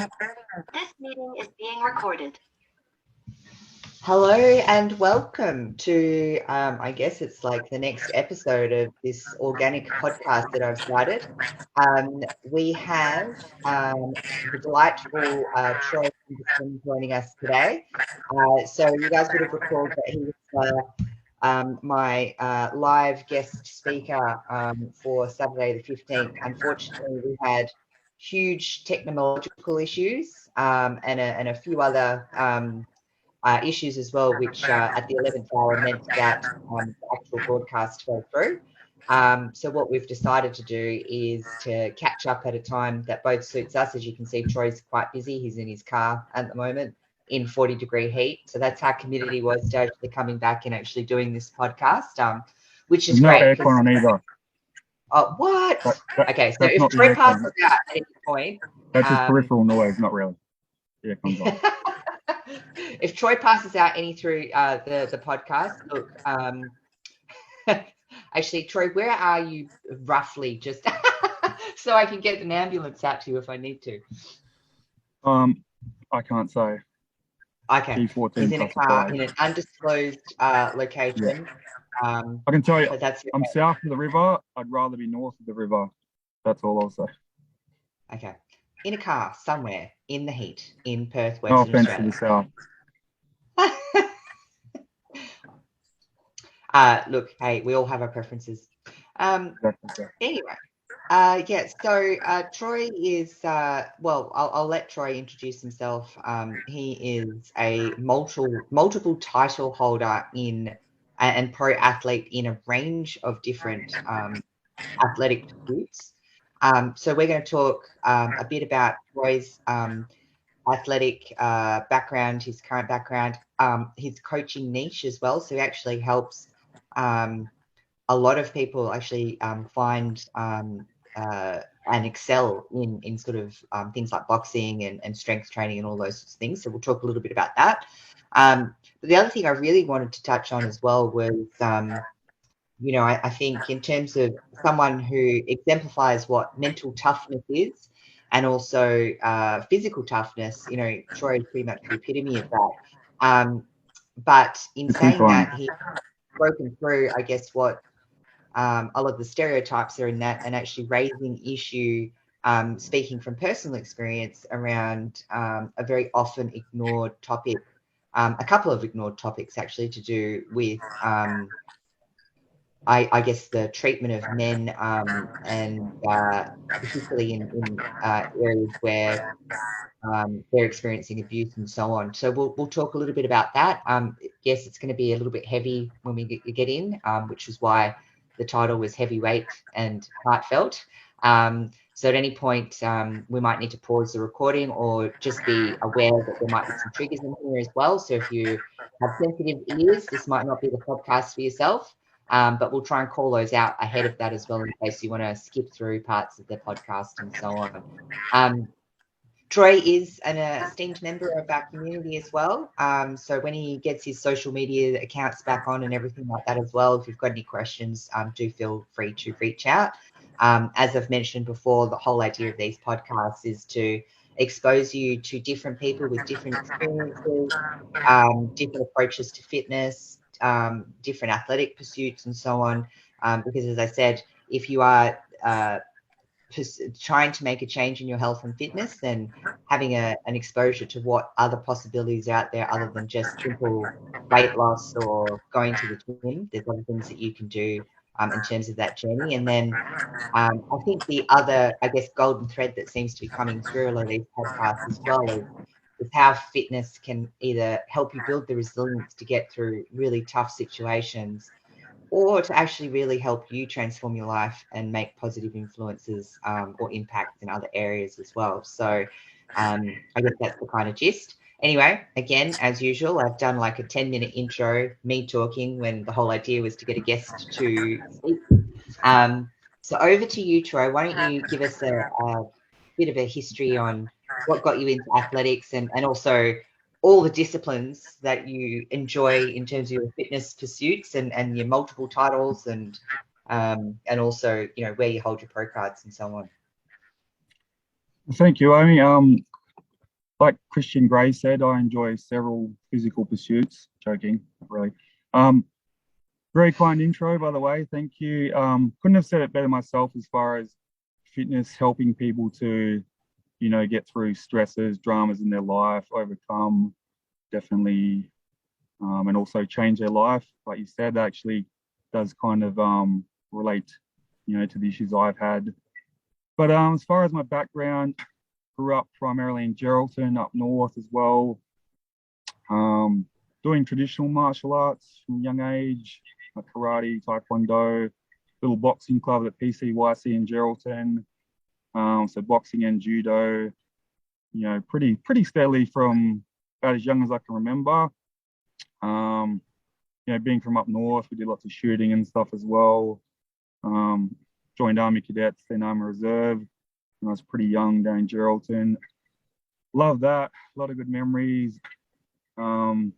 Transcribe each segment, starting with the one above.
This meeting is being recorded. Hello and welcome to, I guess it's like the next episode of this organic podcast that I've started. We have the delightful Troy Henderson joining us today. So you guys would have recalled that he was my live guest speaker for Saturday the 15th. Unfortunately, we had huge technological issues and a few other issues as well, which at the 11th hour meant that the actual broadcast fell through. So what we've decided to do is to catch up at a time that both suits us. As you can see, Troy's quite busy. He's in his car at the moment in 40-degree heat. So that's how committed was to actually coming back and actually doing this podcast, which is There's no great. aircon on either. What? Okay, so That's if not the Troy aircon. passes out at any point, That's just peripheral noise, not really. The aircon's on. if Troy passes out any through the podcast, look, actually, Troy, where are you roughly? Just so I can get an ambulance out to you if I need to. I can't say. Okay. D14 He's in a car in an undisclosed location. I can tell you, but that's I'm south of the river. I'd rather be north of the river. That's all I'll say. Okay. In a car somewhere in the heat in Perth, No Western offense to Australia. the south. Look, hey, we all have our preferences. Exactly. Anyway, yeah, so Troy is, well, I'll let Troy introduce himself. He is a multiple title holder in and pro athlete in a range of different athletic pursuits. So we're going to talk a bit about Troy's athletic background, his current background, his coaching niche as well. So he actually helps a lot of people actually find and excel in sort of things like boxing and strength training and all those sorts of things. So we'll talk a little bit about that. But the other thing I really wanted to touch on as well was, you know, I think in terms of someone who exemplifies what mental toughness is and also physical toughness, you know, Troy is pretty much the epitome of that. But in saying that, he's broken through, I guess, what a lot of the stereotypes are in that, and actually raising issue, speaking from personal experience around a very often ignored topic, a couple of ignored topics actually to do with, I guess, the treatment of men and particularly in areas where they're experiencing abuse and so on. So we'll talk a little bit about that. Yes, it's going to be a little bit heavy when we get in, which is why the title was heavyweight and heartfelt. So at any point, we might need to pause the recording or just be aware that there might be some triggers in here as well. So if you have sensitive ears, this might not be the podcast for yourself, but we'll try and call those out ahead of that as well in case you want to skip through parts of the podcast and so on. Troy is an esteemed member of our community as well. So when he gets his social media accounts back on and everything like that as well, if you've got any questions, do feel free to reach out. As I've mentioned before, the whole idea of these podcasts is to expose you to different people with different experiences, different approaches to fitness, different athletic pursuits and so on. Because as I said, if you are trying to make a change in your health and fitness, then having an exposure to what other possibilities are out there other than just simple weight loss or going to the gym. There's other things that you can do in terms of that journey. And then I think the other, I guess, golden thread that seems to be coming through a lot of these podcasts as well is how fitness can either help you build the resilience to get through really tough situations, or to actually really help you transform your life and make positive influences or impacts in other areas as well. So I guess that's the kind of gist. Anyway, again, as usual, I've done like a 10-minute intro, me talking, when the whole idea was to get a guest to speak. So over to you, Troy. Why don't you give us a bit of a history on what got you into athletics and also all the disciplines that you enjoy in terms of your fitness pursuits and your multiple titles and also, you know, where you hold your pro cards and so on. Thank you, Amy. like Christian Grey said, I enjoy several physical pursuits. Joking, not really. Very kind intro, by the way. Thank you. Couldn't have said it better myself as far as fitness helping people to, get through stresses, dramas in their life, overcome, definitely, and also change their life. Like you said, that actually does kind of relate, to the issues I've had. But as far as my background, grew up primarily in Geraldton, up north as well. Doing traditional martial arts from a young age, like karate, taekwondo, little boxing club at PCYC in Geraldton. So boxing and judo, pretty steadily from about as young as I can remember. Being from up north, we did lots of shooting and stuff as well. Joined Army Cadets, then Army Reserve when I was pretty young down in Geraldton. Love that, a lot of good memories. When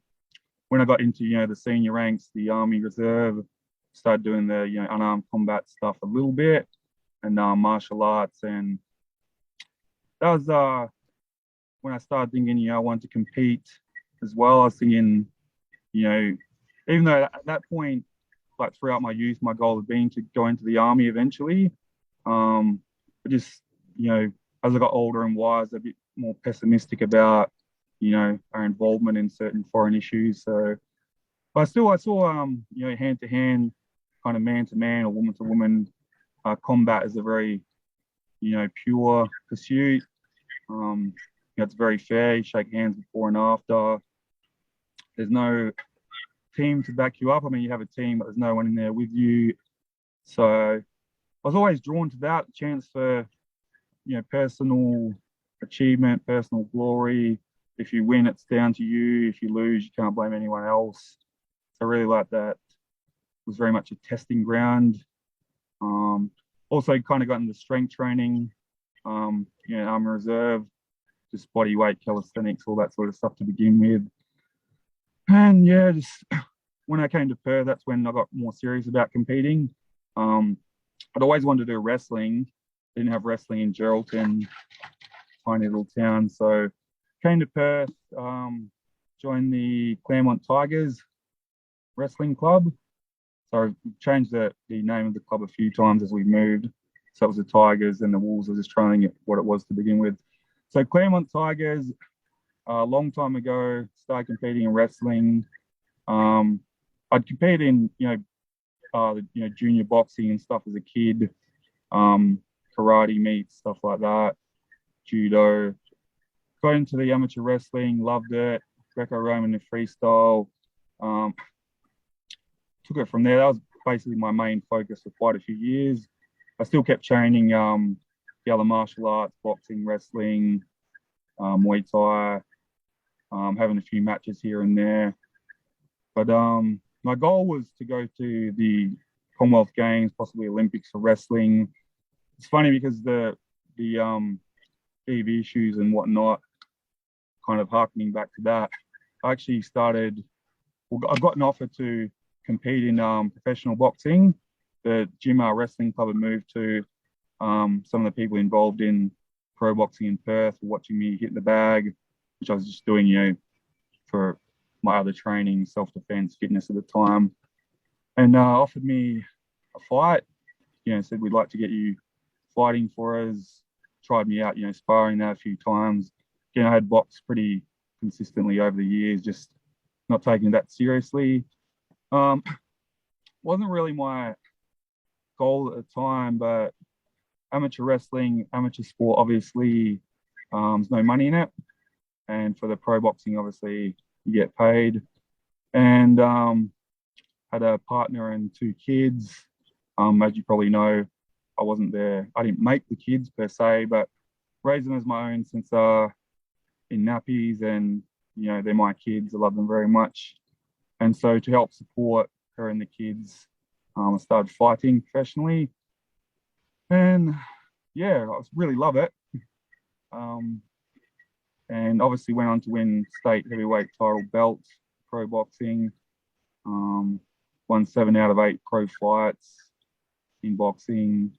I got into, the senior ranks, the Army Reserve, started doing the, unarmed combat stuff a little bit and martial arts. And that was when I started thinking, I wanted to compete as well. I was thinking, even though at that point, like throughout my youth, my goal had been to go into the army eventually. But just, as I got older and wiser, a bit more pessimistic about, our involvement in certain foreign issues. So, but I saw, hand to hand, kind of man to man or woman to woman combat as a very, pure pursuit. It's very fair. You shake hands before and after. There's no team to back you up. I mean, you have a team, but there's no one in there with you. So I was always drawn to that chance for, personal achievement, personal glory. If you win, it's down to you. If you lose, you can't blame anyone else. So I really like that. It was very much a testing ground. Also kind of got into strength training, Army Reserve, just body weight, calisthenics, all that sort of stuff to begin with. And yeah, just when I came to Perth, that's when I got more serious about competing. I'd always wanted to do wrestling. Didn't have wrestling in Geraldton, tiny little town. So came to Perth, joined the Claremont Tigers wrestling club. So I changed the name of the club a few times as we moved. So it was the Tigers and the Wolves. I was just trying to get what it was to begin with. So Claremont Tigers, a long time ago, started competing in wrestling. I'd competed in, junior boxing and stuff as a kid, karate meets, stuff like that, judo. Got into the amateur wrestling, loved it, Greco-Roman and freestyle. Took it from there. That was basically my main focus for quite a few years. I still kept training the other martial arts, boxing, wrestling, Muay Thai, having a few matches here and there. But my goal was to go to the Commonwealth Games, possibly Olympics for wrestling. It's funny because the TV issues and whatnot, kind of harkening back to that, I actually I got an offer to compete in professional boxing. The gym our wrestling club had moved to. Some of the people involved in pro boxing in Perth were watching me hit the bag, which I was just doing, for my other training, self-defense, fitness at the time, and offered me a fight. Said we'd like to get you fighting for us. Tried me out, sparring that a few times. I had boxed pretty consistently over the years, just not taking that seriously. Wasn't really my goal at the time, but amateur wrestling, amateur sport, obviously, there's no money in it. And for the pro boxing, obviously, you get paid. And had a partner and 2 kids. As you probably know, I wasn't there. I didn't make the kids per se, but raised them as my own since in nappies, and they're my kids. I love them very much. And so to help support her and the kids, I started fighting professionally. And yeah, I really love it. And obviously went on to win state heavyweight title belts, pro boxing, won 7 out of 8 pro fights in boxing,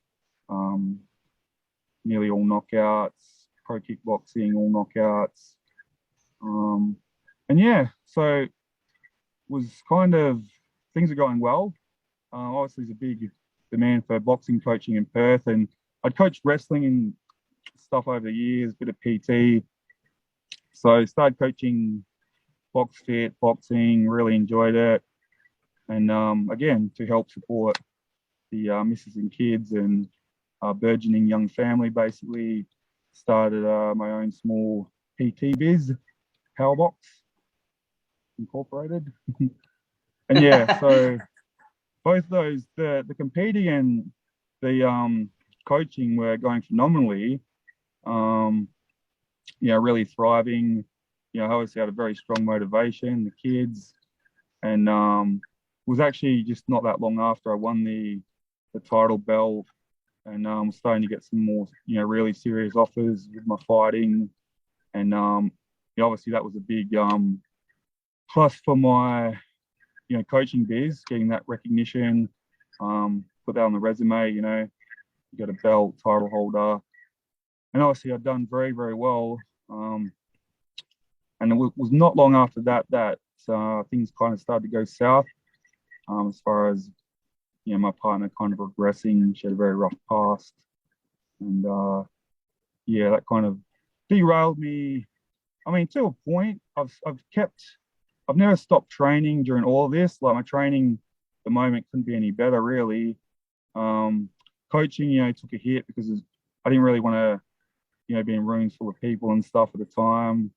nearly all knockouts, pro kickboxing, all knockouts. And yeah, so was kind of things are going well. Obviously, there's a big demand for boxing coaching in Perth, and I'd coached wrestling and stuff over the years, a bit of PT. So I started coaching box fit, boxing, really enjoyed it. And again, to help support the missus and kids and burgeoning young family, basically started my own small PT biz, Powerbox Incorporated. And yeah, so both those, the competing and the coaching were going phenomenally. Really thriving. I obviously had a very strong motivation, the kids, and was actually just not that long after I won the title belt, and was starting to get some more, really serious offers with my fighting, and obviously that was a big plus for my coaching biz, getting that recognition, put that on the resume. You got a belt, title holder, and obviously I've done very, very well. And it was not long after that things kind of started to go south, as far as my partner kind of regressing. She had a very rough past, and that kind of derailed me. I mean, to a point, I've never stopped training during all of this. Like, my training at the moment couldn't be any better, really. Coaching, took a hit because I didn't really want to, be in rooms full of people and stuff at the time.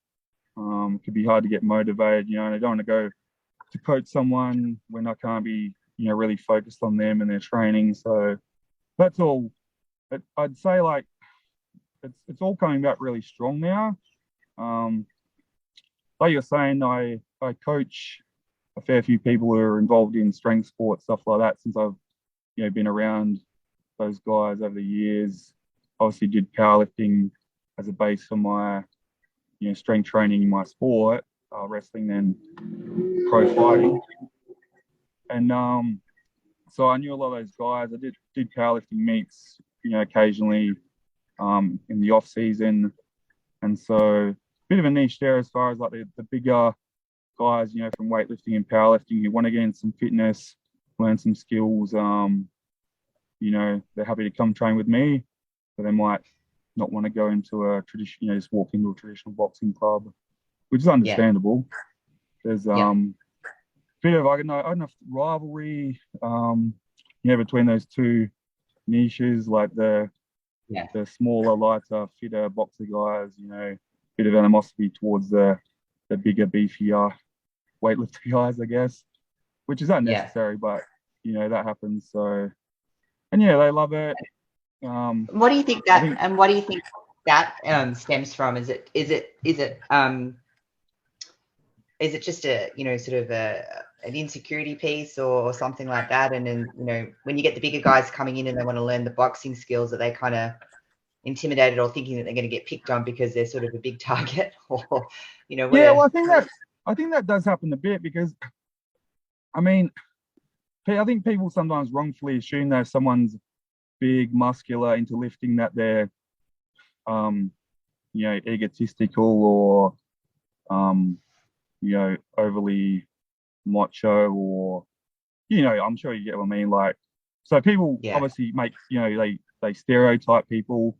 It could be hard to get motivated, and I don't want to go to coach someone when I can't be, really focused on them and their training. So that's all. I'd say, like, it's all coming back really strong now. Like you're saying, I coach a fair few people who are involved in strength sports, stuff like that, since I've been around those guys over the years. Obviously did powerlifting as a base for my strength training in my sport, wrestling and pro fighting. And so I knew a lot of those guys. I did powerlifting meets, occasionally in the off season. And so bit of a niche there as far as like the bigger guys, from weightlifting and powerlifting who want to get in some fitness, learn some skills. They're happy to come train with me, but they might not want to go into a traditional, just walk into a traditional boxing club, which is understandable. There's bit of, I don't know, rivalry, between those two niches, like the smaller, lighter, fitter boxer guys, bit of animosity towards the bigger, beefier weightlifter guys, I guess, which is unnecessary, but that happens. So, and they love it. What do you think that stems from? Is it just a sort of an insecurity piece or something like that? And then when you get the bigger guys coming in and they want to learn the boxing skills, are they kind of intimidated or thinking that they're going to get picked on because they're sort of a big target? Or well, I think that does happen a bit, because I mean, I think people sometimes wrongfully assume that if someone's big, muscular, into lifting, that they're egotistical or overly macho, or I'm sure you get what I mean. Like, so people obviously make they stereotype people,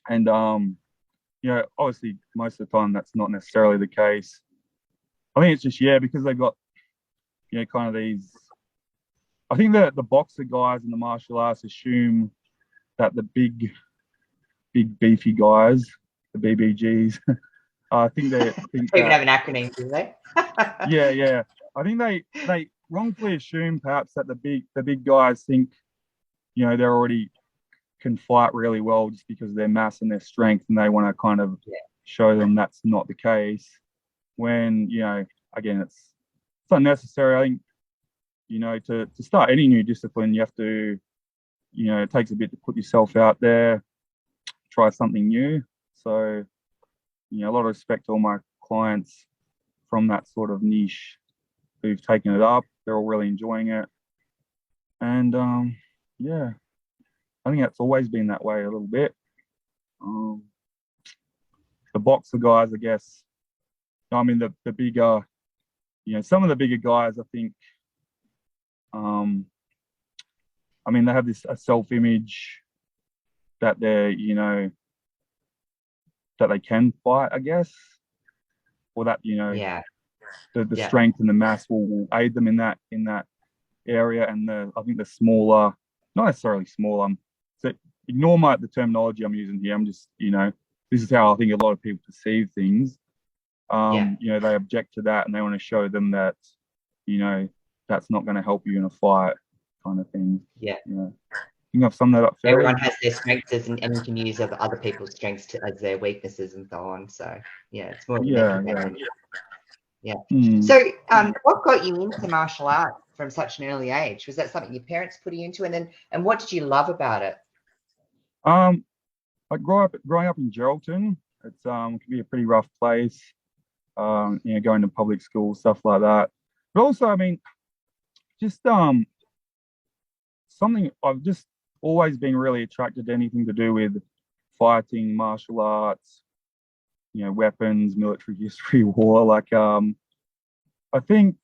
and obviously most of the time that's not necessarily the case. I think it's just because they've got kind of these. I think that the boxer guys and the martial arts assume that the big beefy guys, the BBGs, I think they think they even have an acronym, do they? yeah. I think they wrongfully assume perhaps that the big guys think they already can fight really well just because of their mass and their strength, and they want to kind of show them that's not the case. When again, it's unnecessary. I think to start any new discipline, you have to it takes a bit to put yourself out there, try something new. So a lot of respect to all my clients from that sort of niche who've taken it up. They're all really enjoying it, and I think that's always been that way a little bit. The boxer guys, I guess, I mean, the bigger, some of the bigger guys, I think, I mean, they have this a self-image that they're, that they can fight, I guess, or that, Yeah. the Yeah. strength and the mass will aid them in that area. And I think the smaller, not necessarily smaller. So ignore the terminology I'm using here. I'm just, this is how I think a lot of people perceive things. They object to that and they want to show them that, that's not going to help you in a fight, kind of thing. Yeah. I think I've summed that up fairly. Everyone has their strengths and you can use other people's strengths as their weaknesses and so on. So yeah, it's more of a mental game. Yeah. So what got you into martial arts from such an early age? Was that something your parents put you into? And what did you love about it? Like growing up in Geraldton, it's can be a pretty rough place. Going to public school, stuff like that. But also, I mean, just something I've just always been really attracted to, anything to do with fighting, martial arts, weapons, military history, war. Like, I think,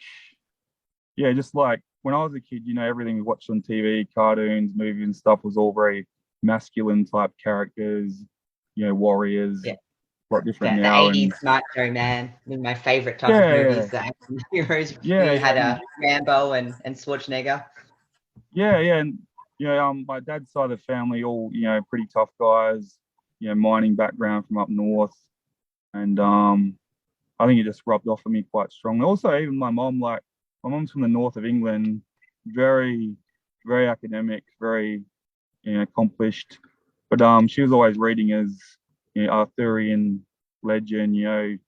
just like when I was a kid, everything we watched on TV, cartoons, movies and stuff was all very masculine type characters, warriors. Yeah. A lot different The now. 80s macho man, one of my favorite type of movies, the action heroes. You had Rambo and Schwarzenegger. And my dad's side of the family, all pretty tough guys, mining background from up north, and I think it just rubbed off on me quite strongly. Also, even my mom's from the north of England, very, very academic, very accomplished, but she was always reading as Arthurian legend,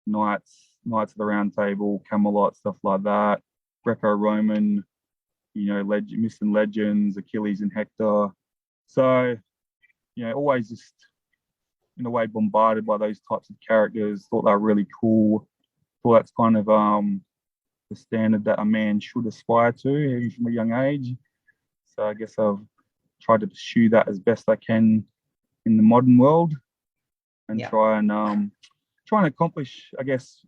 knights of the Round Table, Camelot, stuff like that, Greco-Roman, myths and legends, Achilles and Hector. So, always just in a way bombarded by those types of characters. Thought they were really cool. Thought that's kind of the standard that a man should aspire to, even from a young age. So I guess I've tried to pursue that as best I can in the modern world, and try and accomplish, I guess,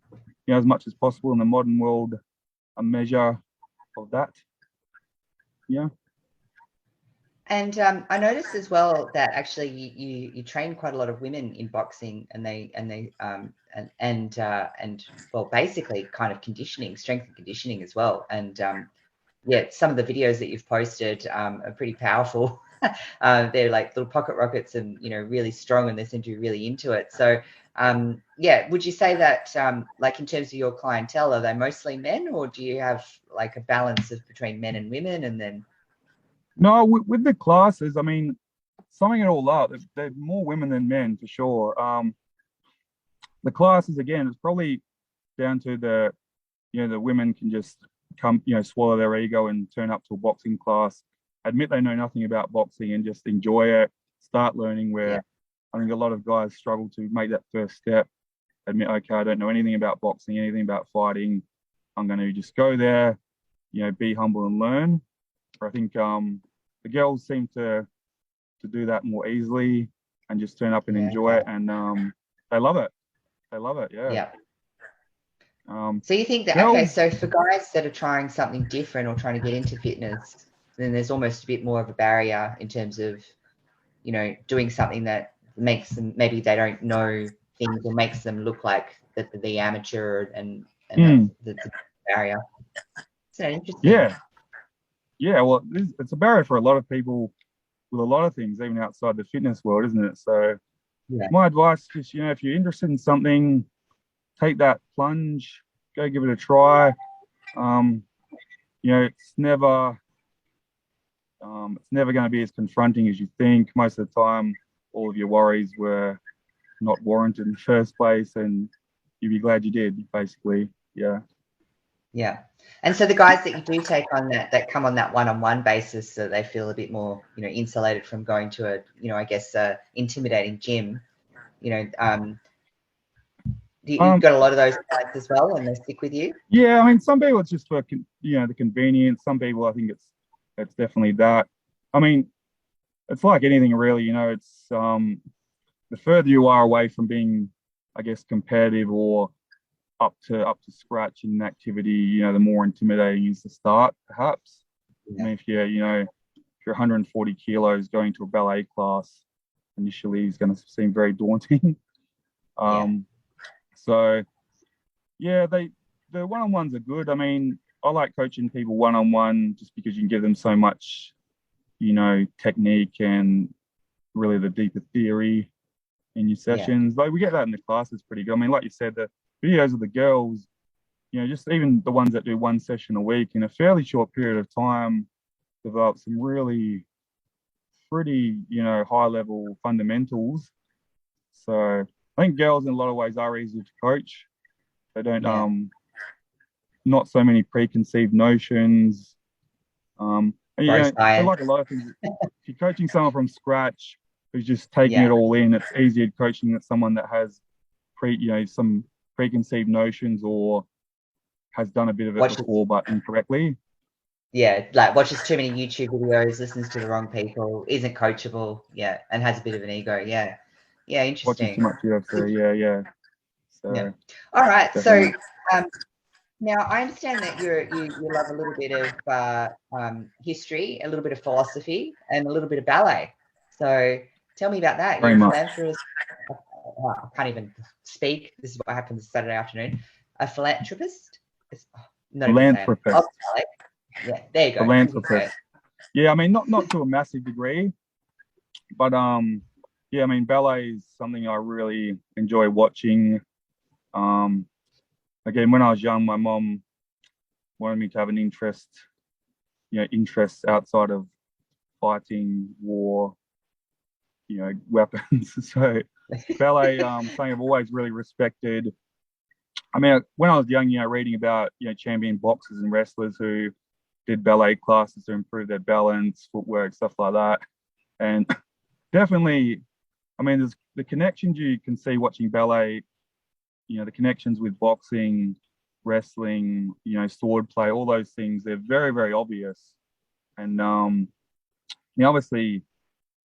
as much as possible in the modern world, a measure of that. Yeah. And I noticed as well that actually you train quite a lot of women in boxing, and well, basically kind of conditioning, strength and conditioning as well. And some of the videos that you've posted are pretty powerful. They're like little pocket rockets and really strong, and they seem to be really into it. So would you say that like in terms of your clientele, are they mostly men, or do you have like a balance between men and women? And then no, with the classes, I mean, summing it all up, there's more women than men for sure. The classes, again, it's probably down to the women can just come, swallow their ego and turn up to a boxing class, admit they know nothing about boxing and just enjoy it, start learning, where I think a lot of guys struggle to make that first step, admit, okay, I don't know anything about boxing, anything about fighting. I'm going to just go there, be humble and learn. I think the girls seem to do that more easily and just turn up and enjoy it, and they love it. They love it, yeah. So you think that, so for guys that are trying something different or trying to get into fitness, then there's almost a bit more of a barrier in terms of, doing something that makes them, maybe they don't know things, or makes them look like the amateur, and the barrier. So interesting. Yeah, well, it's a barrier for a lot of people with a lot of things, even outside the fitness world, isn't it? So my advice is, if you're interested in something, take that plunge, go give it a try. It's never going to be as confronting as you think. Most of the time, all of your worries were not warranted in the first place, and you'd be glad you did, basically. Yeah. And so the guys that you do take on that come on that one-on-one basis, so they feel a bit more, insulated from going to a, intimidating gym, you've got a lot of those guys as well, and they stick with you? Yeah, I mean, some people it's just for, the convenience. Some people, I think it's definitely that. I mean, it's like anything really, it's the further you are away from being, I guess, competitive or up to scratch in an activity, you know, the more intimidating is the start, perhaps. Yeah. I mean, if you're 140 kilos, going to a ballet class initially is going to seem very daunting. So yeah, the one-on-ones are good. I mean, I like coaching people one-on-one just because you can give them so much, you know, technique and really the deeper theory in your sessions. Like we get that in the classes pretty good. I mean, like you said, the videos of the girls, you know, just even the ones that do one session a week in a fairly short period of time develop some really pretty, you know, high level fundamentals. So I think girls in a lot of ways are easier to coach. They don't not so many preconceived notions. And yeah, so like a lot of things, if you're coaching someone from scratch who's just taking it all in, it's easier coaching than someone that has some preconceived notions or has done a bit of it before but incorrectly. Yeah, like watches too many YouTube videos, listens to the wrong people, isn't coachable, and has a bit of an ego. Yeah, interesting. Watching too much UFC, yeah. So, all right, definitely. So now I understand that you love a little bit of history, a little bit of philosophy, and a little bit of ballet. So tell me about that. Very You're a much. philanthropist. I can't even speak. This is what happens Saturday afternoon. A philanthropist? Philanthropist. Yeah, there you go. Philanthropist. Yeah, I mean, not to a massive degree, but yeah, I mean, ballet is something I really enjoy watching. Again, when I was young, my mom wanted me to have an interests outside of fighting, war, you know, weapons. So ballet, something I've always really respected. I mean, when I was young, you know, reading about, you know, champion boxers and wrestlers who did ballet classes to improve their balance, footwork, stuff like that. And definitely, I mean, there's the connections you can see watching ballet, you know, the connections with boxing, wrestling, you know, sword play, all those things, they're very, very obvious. And, you know, obviously,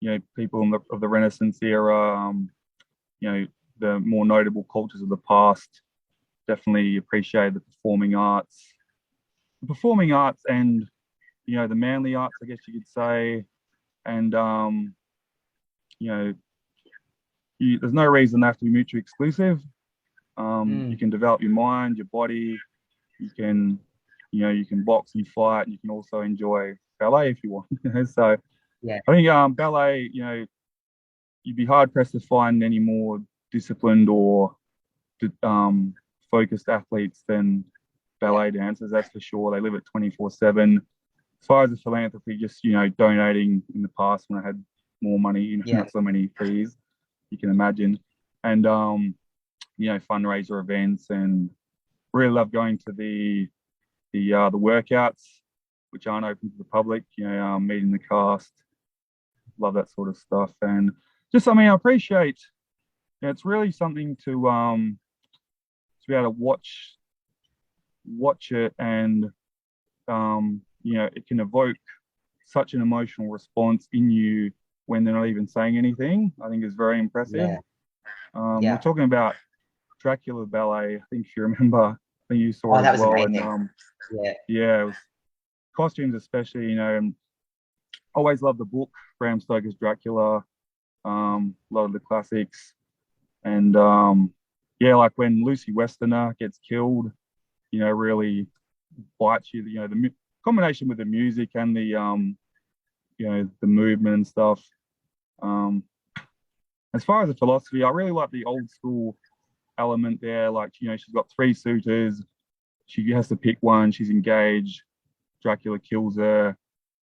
you know, people of the Renaissance era, you know, the more notable cultures of the past definitely appreciate the performing arts. The performing arts and, you know, the manly arts, I guess you could say. And, you know, there's no reason they have to be mutually exclusive. You can develop your mind, your body. You can, you know, you can box and fight. And you can also enjoy ballet if you want. So yeah, I think ballet, you know, you'd be hard pressed to find any more disciplined or focused athletes than ballet dancers. That's for sure. They live it 24/7. As far as the philanthropy, just, you know, donating in the past when I had more money, you know, not so many fees, you can imagine. And, you know, fundraiser events, and really love going to the workouts, which aren't open to the public, you know, meeting the cast, love that sort of stuff. And just, I mean, I appreciate, you know, it's really something to be able to watch it, and you know, it can evoke such an emotional response in you when they're not even saying anything. I think is very impressive. We're talking about Dracula Ballet. I think if you remember, I think you saw it as well. Amazing. And it was costumes, especially. You know, and always loved the book, Bram Stoker's Dracula. A lot of the classics, and like when Lucy Westerner gets killed, you know, really bites you. You know, the combination with the music and the you know, the movement and stuff. As far as the philosophy, I really like the old school element there. Like, you know, she's got 3 suitors. She has to pick one. She's engaged. Dracula kills her,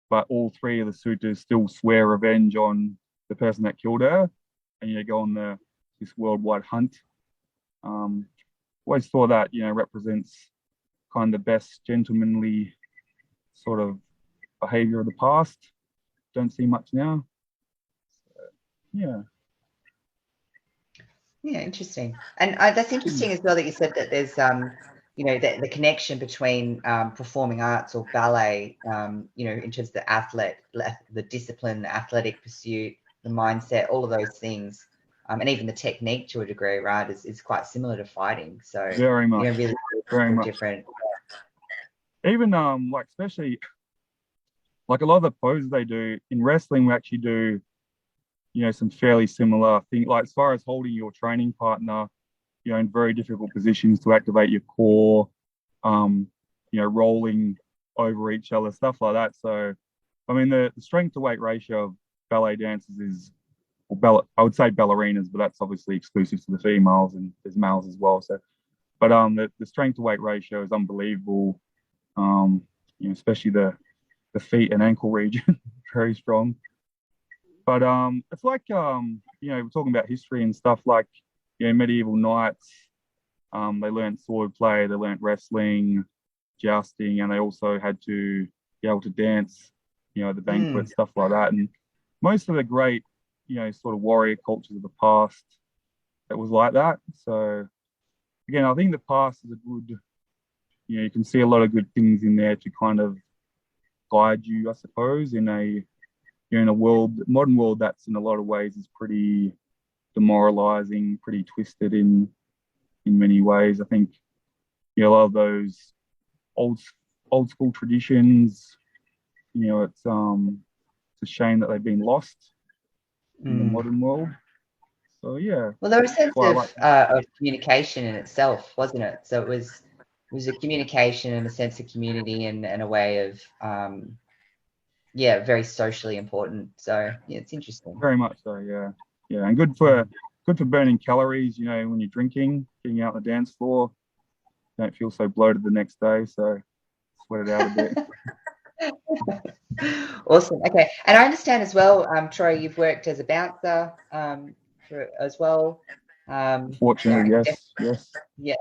but all 3 of the suitors still swear revenge on the person that killed her, and, you know, go on this worldwide hunt. Always thought that, you know, represents kind of the best gentlemanly sort of behavior of the past. Don't see much now. So, yeah, interesting. And that's interesting as well that you said that there's you know, the connection between performing arts or ballet, you know, in terms of the discipline, the athletic pursuit, the mindset, all of those things. and even the technique to a degree, right, is quite similar to fighting. So very much, really very much different. Even like especially like a lot of the poses they do in wrestling, we actually do some fairly similar things. Like as far as holding your training partner, in very difficult positions to activate your core, rolling over each other, stuff like that. So, I mean, the strength to weight ratio of ballet dancers is, I would say ballerinas, but that's obviously exclusive to the females, and there's males as well. So, but the strength to weight ratio is unbelievable. Especially the feet and ankle region, very strong. But it's like we're talking about history and stuff, like medieval knights. They learned sword play, they learned wrestling, jousting, and they also had to be able to dance, at the banquet, stuff like that. And most of the great, sort of warrior cultures of the past, it was like that. So again, I think the past is a good, you can see a lot of good things in there to kind of guide you, I suppose, in a modern world that's in a lot of ways is pretty demoralizing, pretty twisted in many ways. I think a lot of those old school traditions, it's a shame that they've been lost in the modern world. So yeah. Well, there was a sense of communication in itself, wasn't it? So it was a communication and a sense of community and a way of very socially important. So yeah, it's interesting. Very much so, yeah, and good for burning calories. When you're drinking, getting out on the dance floor, don't feel so bloated the next day. So sweat it out a bit. Awesome. Okay, and I understand as well, Troy, you've worked as a bouncer as well. Fortunately, yes. Yeah.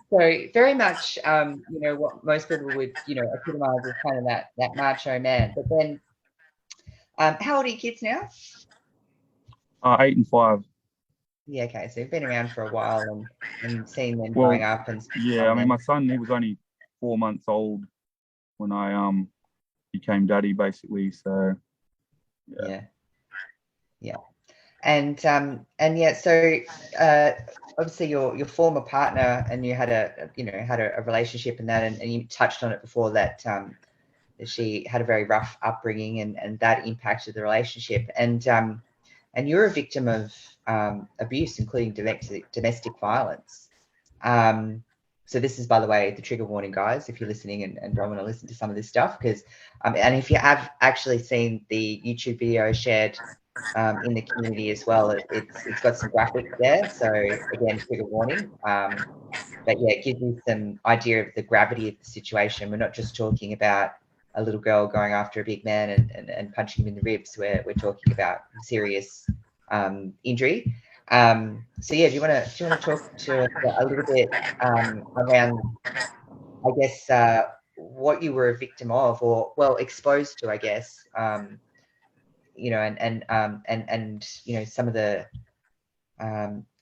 So very much, what most people would, epitomize as kind of that macho man. But then, how old are your kids now? 8 and 5. Yeah. Okay. So you've been around for a while and seen them growing up and. Yeah, I mean, my son, he was only 4 months old when I became daddy, basically. So yeah. And yeah, so obviously your former partner and you had a relationship in that, and you touched on it before that she had a very rough upbringing and that impacted the relationship, and you're a victim of abuse, including domestic violence. So this is, by the way, the trigger warning, guys, if you're listening and don't want to listen to some of this stuff, because and if you have actually seen the YouTube video shared in the community as well, it's got some graphics there. So again, trigger warning. But yeah, it gives you some idea of the gravity of the situation. We're not just talking about a little girl going after a big man and punching him in the ribs. We're talking about serious injury. So yeah, do you want to talk to us a little bit around, I guess, what you were a victim of, or exposed to, I guess, and some of the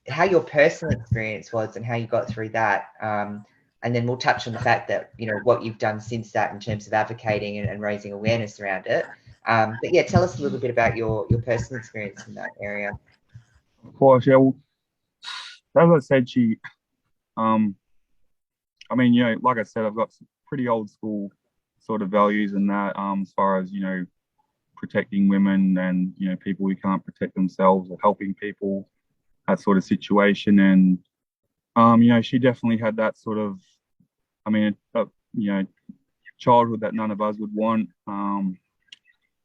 how your personal experience was and how you got through that, and then we'll touch on the fact that what you've done since that in terms of advocating and raising awareness around it. But yeah, tell us a little bit about your personal experience in that area. Of course, yeah. Well, as I said, I mean, like I said, I've got some pretty old school sort of values in that, as far as, protecting women and, people who can't protect themselves, or helping people, that sort of situation. And, she definitely had that sort of, I mean, childhood that none of us would want.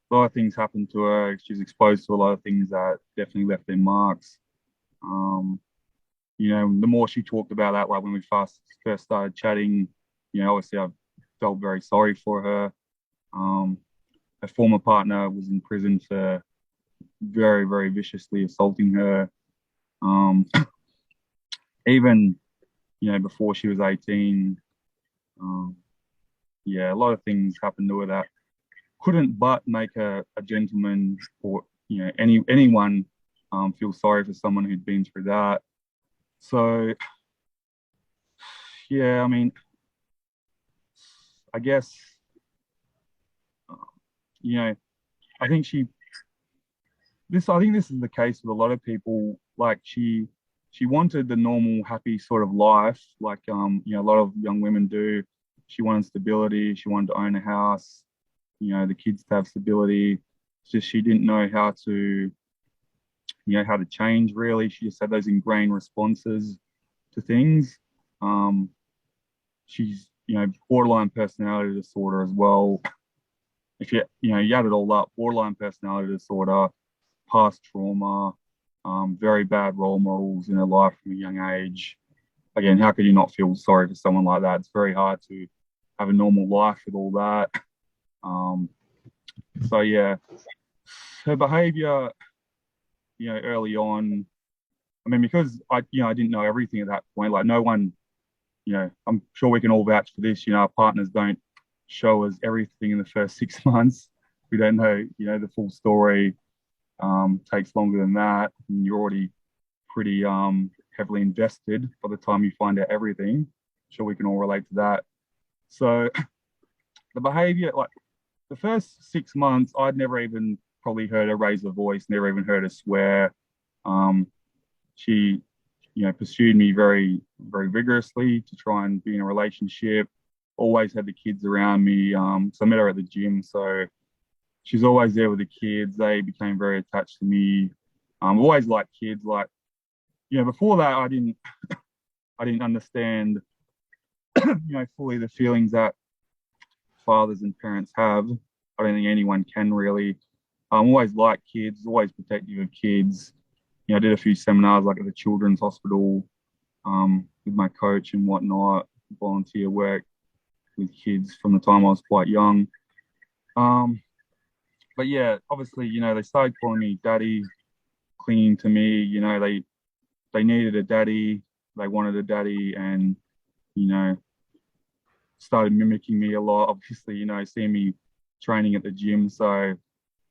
A lot of things happened to her. She was exposed to a lot of things that definitely left their marks. The more she talked about that, like when we first started chatting, obviously I felt very sorry for her. Her former partner was in prison for very, very viciously assaulting her. Even, before she was 18, a lot of things happened to her that couldn't but make her a gentleman, or, anyone feel sorry for someone who'd been through that. So, yeah, I mean, I guess, I think she I think this is the case with a lot of people. Like she wanted the normal, happy sort of life, like a lot of young women do. She wanted stability. She wanted to own a house. The kids to have stability. It's just she didn't know how to, how to change really. She just had those ingrained responses to things. She's, borderline personality disorder as well. If you add it all up, borderline personality disorder, past trauma, very bad role models in her life from a young age. Again, how could you not feel sorry for someone like that? It's very hard to have a normal life with all that. So yeah, her behaviour, early on. I mean, because I didn't know everything at that point. Like no one, I'm sure we can all vouch for this. Our partners don't show us everything in the first 6 months. We don't know, the full story. Takes longer than that. And you're already pretty heavily invested by the time you find out everything. I'm sure we can all relate to that. So the behavior, like the first 6 months, I'd never even probably heard her raise her voice, never even heard her swear. She, pursued me very, very vigorously to try and be in a relationship. Always had the kids around me. So I met her at the gym. So she's always there with the kids. They became very attached to me. Always liked kids. Like, before that, I didn't understand, fully the feelings that fathers and parents have. I don't think anyone can really. Always liked kids, always protective of kids. I did a few seminars like at the Children's Hospital with my coach and whatnot, volunteer work with kids from the time I was quite young. But yeah, obviously, they started calling me daddy, clinging to me. They needed a daddy, they wanted a daddy, and started mimicking me a lot. Obviously, seeing me training at the gym. So,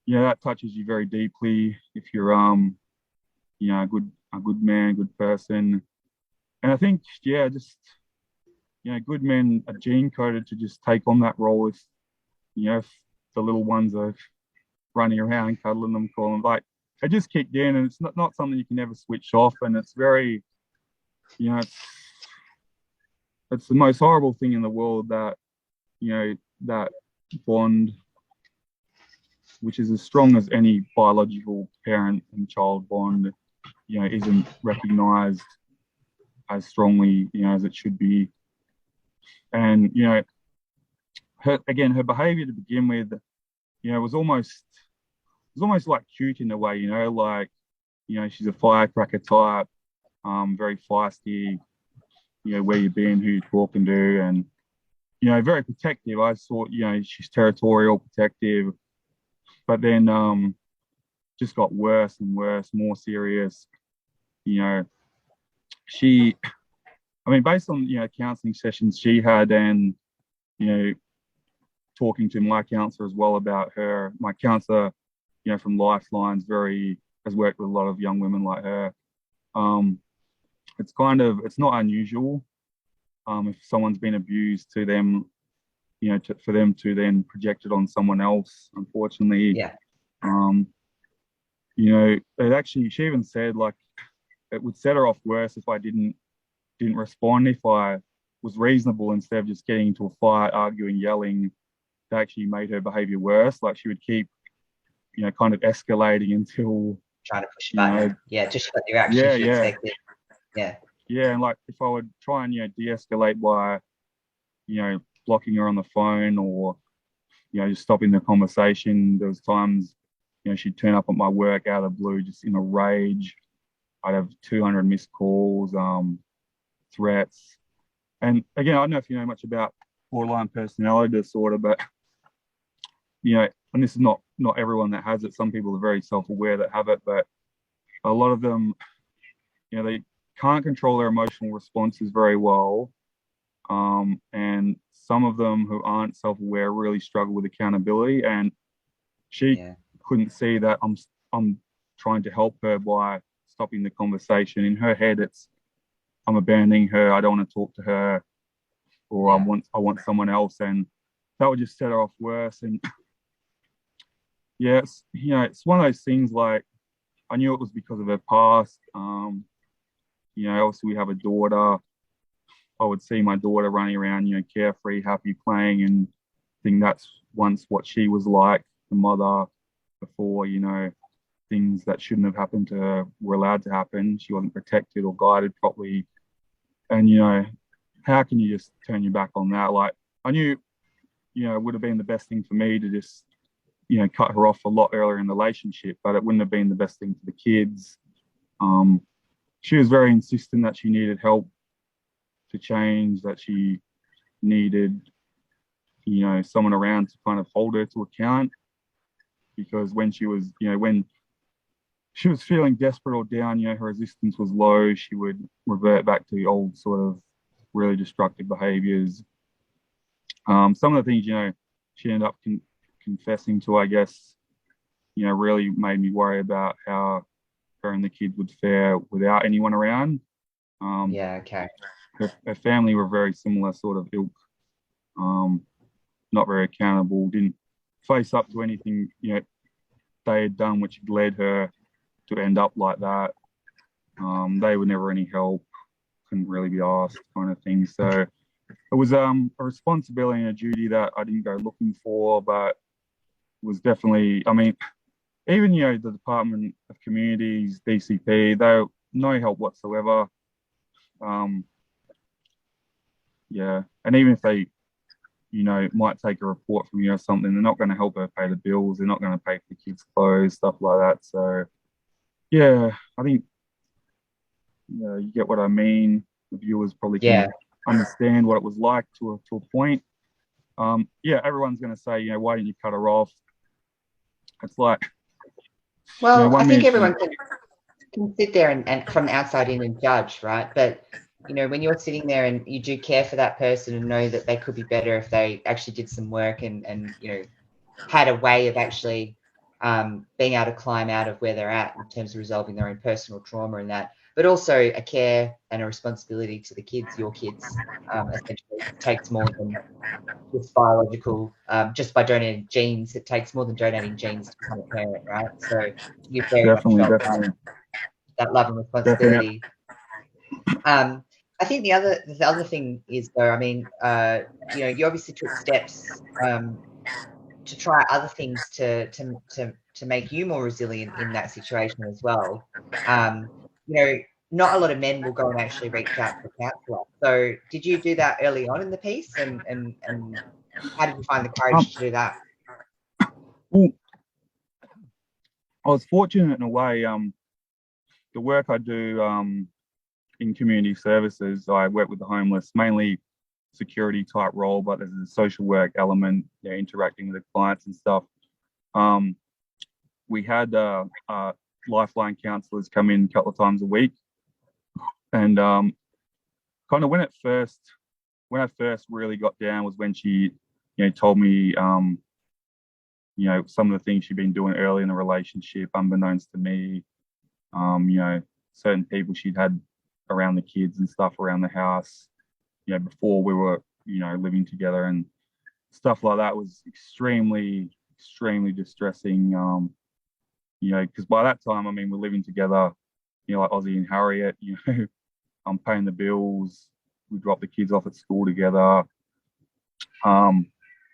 that touches you very deeply if you're a good man, good person. And I think, just good men are gene coded to just take on that role if the little ones are running around, cuddling them, calling them. Like, it just kicked in, and it's not something you can ever switch off. And it's very, it's the most horrible thing in the world that, that bond, which is as strong as any biological parent and child bond, isn't recognized as strongly, as it should be. And, her behavior to begin with, was almost like cute in a way, like, she's a firecracker type, very feisty, where you been, who you talking to, and, very protective. I thought, she's territorial, protective, but then just got worse and worse, more serious. Based on, counseling sessions she had and, talking to my counselor as well about her, my counselor, from Lifelines, has worked with a lot of young women like her. It's not unusual if someone's been abused to them, for them to then project it on someone else, unfortunately. Yeah. She even said, like, it would set her off worse if I didn't respond, if I was reasonable instead of just getting into a fight, arguing, yelling. That actually made her behavior worse. Like, she would keep, kind of escalating until trying to push back. Just what your actions you expected. Yeah, and like if I would try and de-escalate by blocking her on the phone or just stopping the conversation, there was times she'd turn up at my work out of the blue just in a rage. I'd have 200 missed calls, threats. And again, I don't know if you know much about borderline personality disorder, but and this is not everyone that has it. Some people are very self-aware that have it, but a lot of them, they can't control their emotional responses very well. And some of them who aren't self-aware really struggle with accountability. And she couldn't see that I'm trying to help her by stopping the conversation. In her head, I'm abandoning her. I don't want to talk to her, or I want someone else, and that would just set her off worse. And it's one of those things, like, I knew it was because of her past. You know, obviously we have a daughter. I would see my daughter running around, you know, carefree, happy, playing, and think that's once what she was like, the mother, before, you know, things that shouldn't have happened to her were allowed to happen. She wasn't protected or guided properly. And, you know, how can you just turn your back on that? Like, I knew, you know, it would have been the best thing for me to just, you know, cut her off a lot earlier in the relationship, but it wouldn't have been the best thing for the kids. She was very insistent that she needed help to change, that she needed, you know, someone around to kind of hold her to account, because when she was, you know, when she was feeling desperate or down, you know, her resistance was low, she would revert back to the old sort of really destructive behaviors. Some of the things, you know, she ended up confessing to, I guess, you know, really made me worry about how her and the kids would fare without anyone around. Yeah, okay. Her family were very similar sort of ilk, not very accountable, didn't face up to anything, you know, they had done, which had led her to end up like that. They were never any help, couldn't really be asked, kind of thing. So it was a responsibility and a duty that I didn't go looking for, but was definitely, I mean, even, you know, the Department of Communities, DCP, they were no help whatsoever. Yeah, and even if they, you know, might take a report from you or something, they're not going to help her pay the bills, they're not going to pay for the kids' clothes, stuff like that. So yeah, I think, you know, you get what I mean. The viewers probably can understand what it was like to a point. Yeah, everyone's going to say, you know, why didn't you cut her off? It's like, well, you know, I think everyone can sit there and from the outside in and judge, right? But, you know, when you're sitting there and you do care for that person and know that they could be better if they actually did some work and you know, had a way of actually being able to climb out of where they're at in terms of resolving their own personal trauma and that, but also a care and a responsibility to the kids, your kids, essentially takes more than just biological, just by donating genes. It takes more than donating genes to become a parent, right? So you very much felt that love and responsibility. I think the other thing is, though, I mean, you know, you obviously took steps to try other things to make you more resilient in that situation as well. You know, not a lot of men will go and actually reach out to a counsellor. So did you do that early on in the piece, and how did you find the courage to do that? Well, I was fortunate in a way. The work I do in community services, I work with the homeless, mainly security type role, but there's a social work element, you know, interacting with the clients and stuff. We had lifeline counsellors come in a couple of times a week, and kind of when I first really got down was when she, you know, told me, you know, some of the things she'd been doing early in the relationship, unbeknownst to me. You know, certain people she'd had around the kids and stuff around the house, you know, before we were, you know, living together, and stuff like that was extremely distressing. You know, because by that time, I mean, we're living together, you know, like Ozzy and Harriet, you know, I'm paying the bills, we drop the kids off at school together. You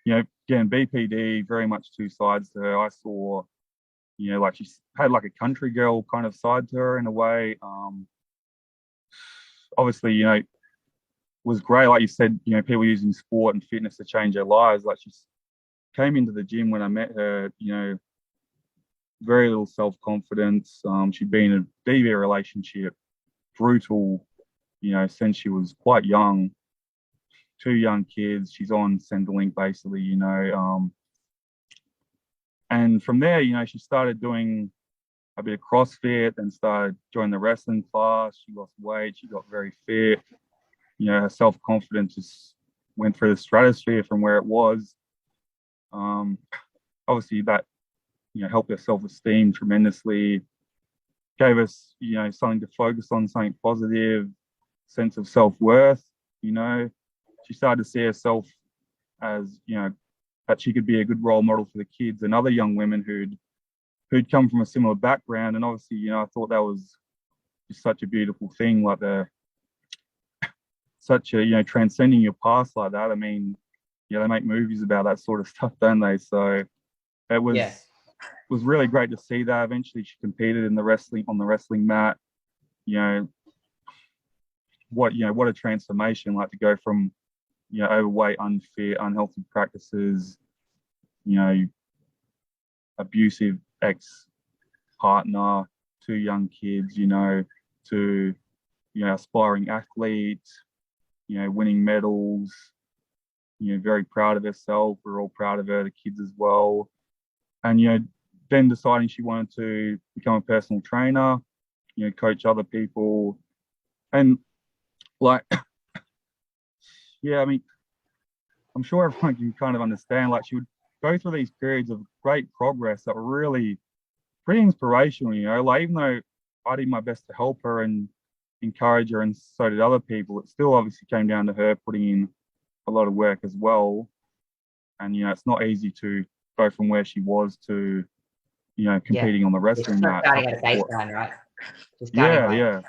know, again, BPD, very much two sides to her. I saw, you know, like she had like a country girl kind of side to her in a way. Obviously, you know, was great. Like you said, you know, people using sport and fitness to change their lives. Like she came into the gym when I met her, you know, very little self-confidence. She'd been in a DV relationship, brutal, you know, since she was quite young. 2 young kids. She's on Centrelink basically, you know. And from there, you know, she started doing a bit of CrossFit and started joining the wrestling class. She lost weight. She got very fit. You know, her self-confidence just went through the stratosphere from where it was. Obviously, that, you know, helped her self-esteem tremendously. Gave us, you know, something to focus on, something positive, sense of self-worth. You know, she started to see herself as, you know, that she could be a good role model for the kids and other young women who'd who'd come from a similar background, and obviously, you know, I thought that was just such a beautiful thing, like such a, you know, transcending your past like that. I mean, yeah, they make movies about that sort of stuff, don't they? So it was really great to see that. Eventually, she competed in the wrestling on the wrestling mat. You know, what a transformation, like to go from, you know, overweight, unfit, unhealthy practices, you know, abusive ex-partner, 2 young kids, you know, to, you know, aspiring athlete, you know, winning medals, you know, very proud of herself. We're all proud of her, the kids as well. And, you know, then deciding she wanted to become a personal trainer, you know, coach other people. And like, yeah, I mean, I'm sure everyone can kind of understand, like, she would go through these periods of great progress that were really pretty inspirational, you know, like, even though I did my best to help her and encourage her, and so did other people, it still obviously came down to her putting in a lot of work as well. And, you know, it's not easy to go from where she was to, you know, competing on the wrestling mat. Starting at a baseline, right? Just starting yeah.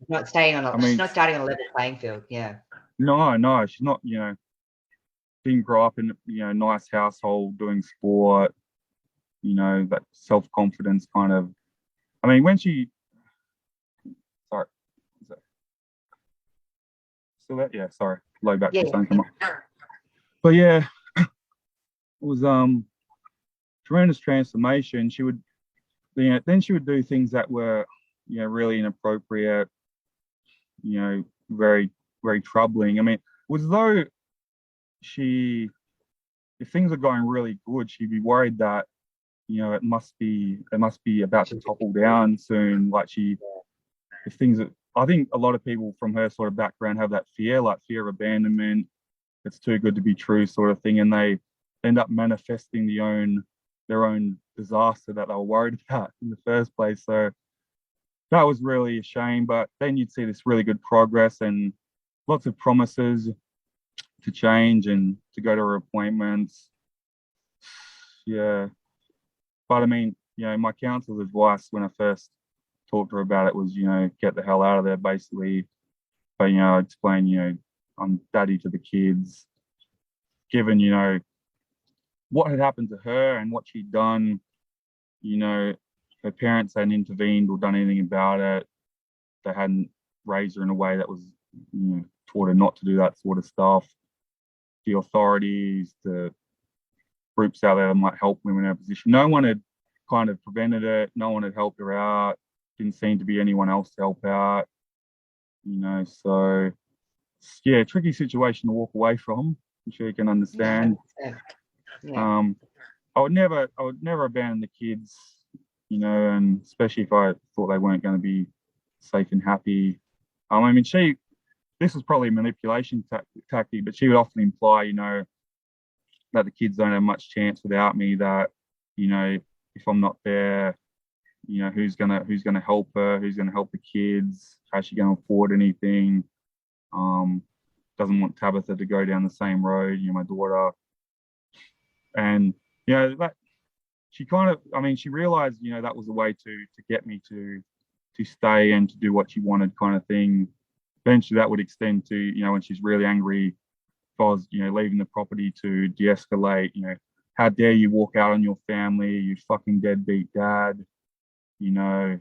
Not staying on. She's not starting on a level playing field. Yeah. No, she's not. You know, didn't grow up in, you know, nice household doing sport. You know, that self-confidence kind of. I mean, when she. Sorry. Still there? Yeah. Sorry. Low back. Yeah. Come on. But yeah, it was tremendous transformation. She would, you know, then she would do things that were, you know, really inappropriate. You know, very, very troubling. I mean, it was though if things are going really good, she'd be worried that, you know, it must be about to topple down soon. Like if things are, I think a lot of people from her sort of background have that fear, like fear of abandonment. It's too good to be true sort of thing. And they end up manifesting their own disaster that they were worried about in the first place. So that was really a shame. But then you'd see this really good progress and lots of promises to change and to go to her appointments. Yeah. But I mean, you know, my counselor's advice when I first talked to her about it was, you know, get the hell out of there, basically. But, you know, I explained, you know, I'm daddy to the kids. Given, you know, what had happened to her and what she'd done, you know, her parents hadn't intervened or done anything about it. They hadn't raised her in a way that was, you know, taught her not to do that sort of stuff. The authorities, the groups out there that might help women in her position, no one had kind of prevented it. No one had helped her out. Didn't seem to be anyone else to help out, you know. So yeah, tricky situation to walk away from. I'm sure you can understand. Yeah. I would never abandon the kids, you know, and especially if I thought they weren't going to be safe and happy. I mean, this was probably a manipulation tactic, but she would often imply, you know, that the kids don't have much chance without me, that, you know, if I'm not there, you know, who's gonna help her, who's gonna help the kids, how's she gonna afford anything? Doesn't want Tabitha to go down the same road, you know, my daughter. And, you know, that she kind of, I mean, she realized, you know, that was a way to get me to stay and to do what she wanted, kind of thing. Eventually that would extend to, you know, when she's really angry, if I was, you know, leaving the property, to de-escalate, you know, how dare you walk out on your family, you fucking deadbeat dad, you know,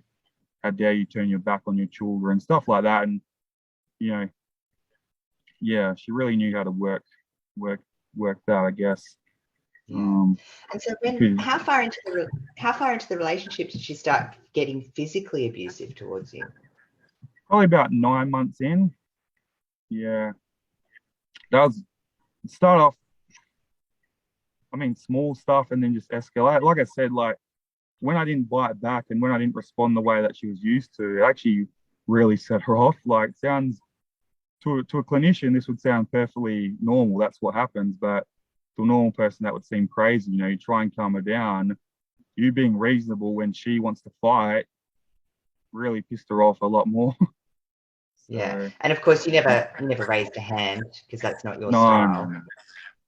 how dare you turn your back on your children, stuff like that. And, you know, yeah, she really knew how to work that, I guess. Yeah. And so how far into the relationship did she start getting physically abusive towards you? Probably about 9 months in. Yeah. That was start off, I mean, small stuff and then just escalate. Like I said, like when I didn't bite back and when I didn't respond the way that she was used to, it actually really set her off. Like, sounds to a clinician, this would sound perfectly normal. That's what happens. But to a normal person, that would seem crazy. You know, you try and calm her down. You being reasonable when she wants to fight really pissed her off a lot more. Yeah, and of course you never raised a hand because that's not your style. No.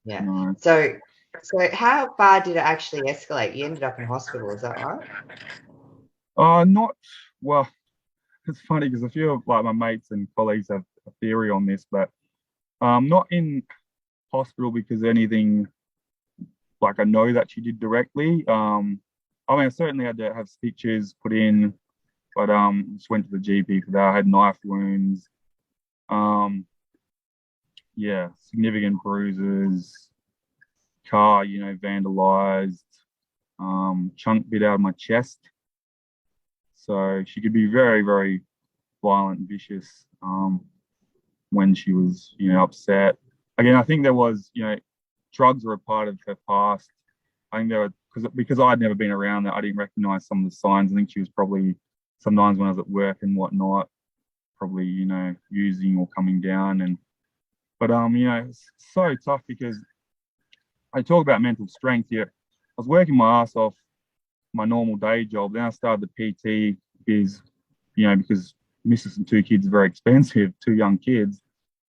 Yeah. No. So So how far did it actually escalate? You ended up in hospital, is that right? Not well. It's funny because a few of like my mates and colleagues have a theory on this, but not in hospital because anything like I know that she did directly. I mean, I certainly had to have stitches put in, but just went to the GP for that. I had knife wounds. Yeah, significant bruises. Car, vandalized. Chunk bit out of my chest. So she could be very, very violent and vicious when she was, upset. Again, I think there was, drugs were a part of her past. I think there were because I'd never been around that, I didn't recognize some of the signs. I think she was probably sometimes when I was at work and whatnot, probably, using or coming down. But it's so tough because I talk about mental strength here. I was working my ass off my normal day job. Then I started the PT because Mrs. and two kids are very expensive, two young kids,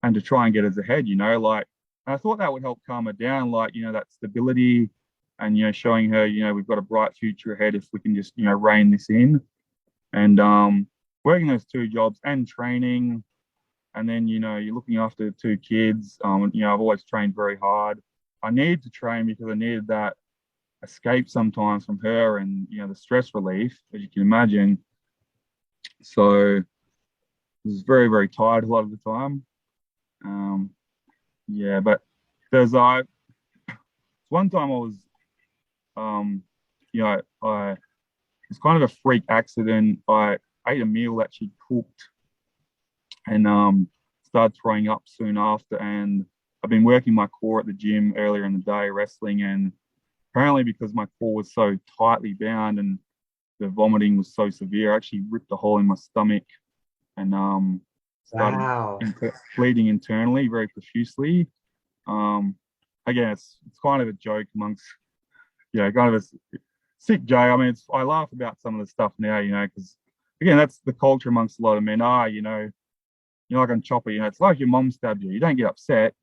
and to try and get us ahead, and I thought that would help calm her down, that stability and, showing her, we've got a bright future ahead if we can just, rein this in. And working those two jobs and training, and then, you're looking after two kids. I've always trained very hard. I needed to train because I needed that escape sometimes from her and, the stress relief, as you can imagine. So I was very, very tired a lot of the time. But there's one time I was, it's kind of a freak accident. I ate a meal that she cooked and started throwing up soon after. And I've been working my core at the gym earlier in the day, wrestling, and apparently because my core was so tightly bound and the vomiting was so severe, I actually ripped a hole in my stomach and started bleeding internally very profusely. Again, it's kind of a joke amongst, kind of a sick joke. I mean, I laugh about some of the stuff now, because again, that's the culture amongst a lot of men. You're like on Chopper, it's like your mom stabbed you. You don't get upset.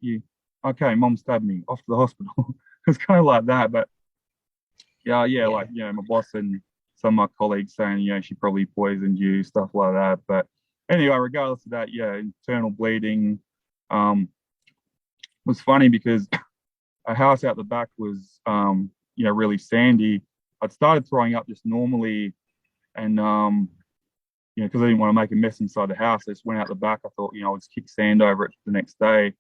Okay, mom stabbed me, off to the hospital. It's kind of like that. But yeah, like, my boss and some of my colleagues saying, she probably poisoned you, stuff like that. But anyway, regardless of that, internal bleeding was funny because a house out the back was, really sandy. I'd started throwing up just normally, and because I didn't want to make a mess inside the house, I just went out the back. I thought, I'll just kick sand over it the next day,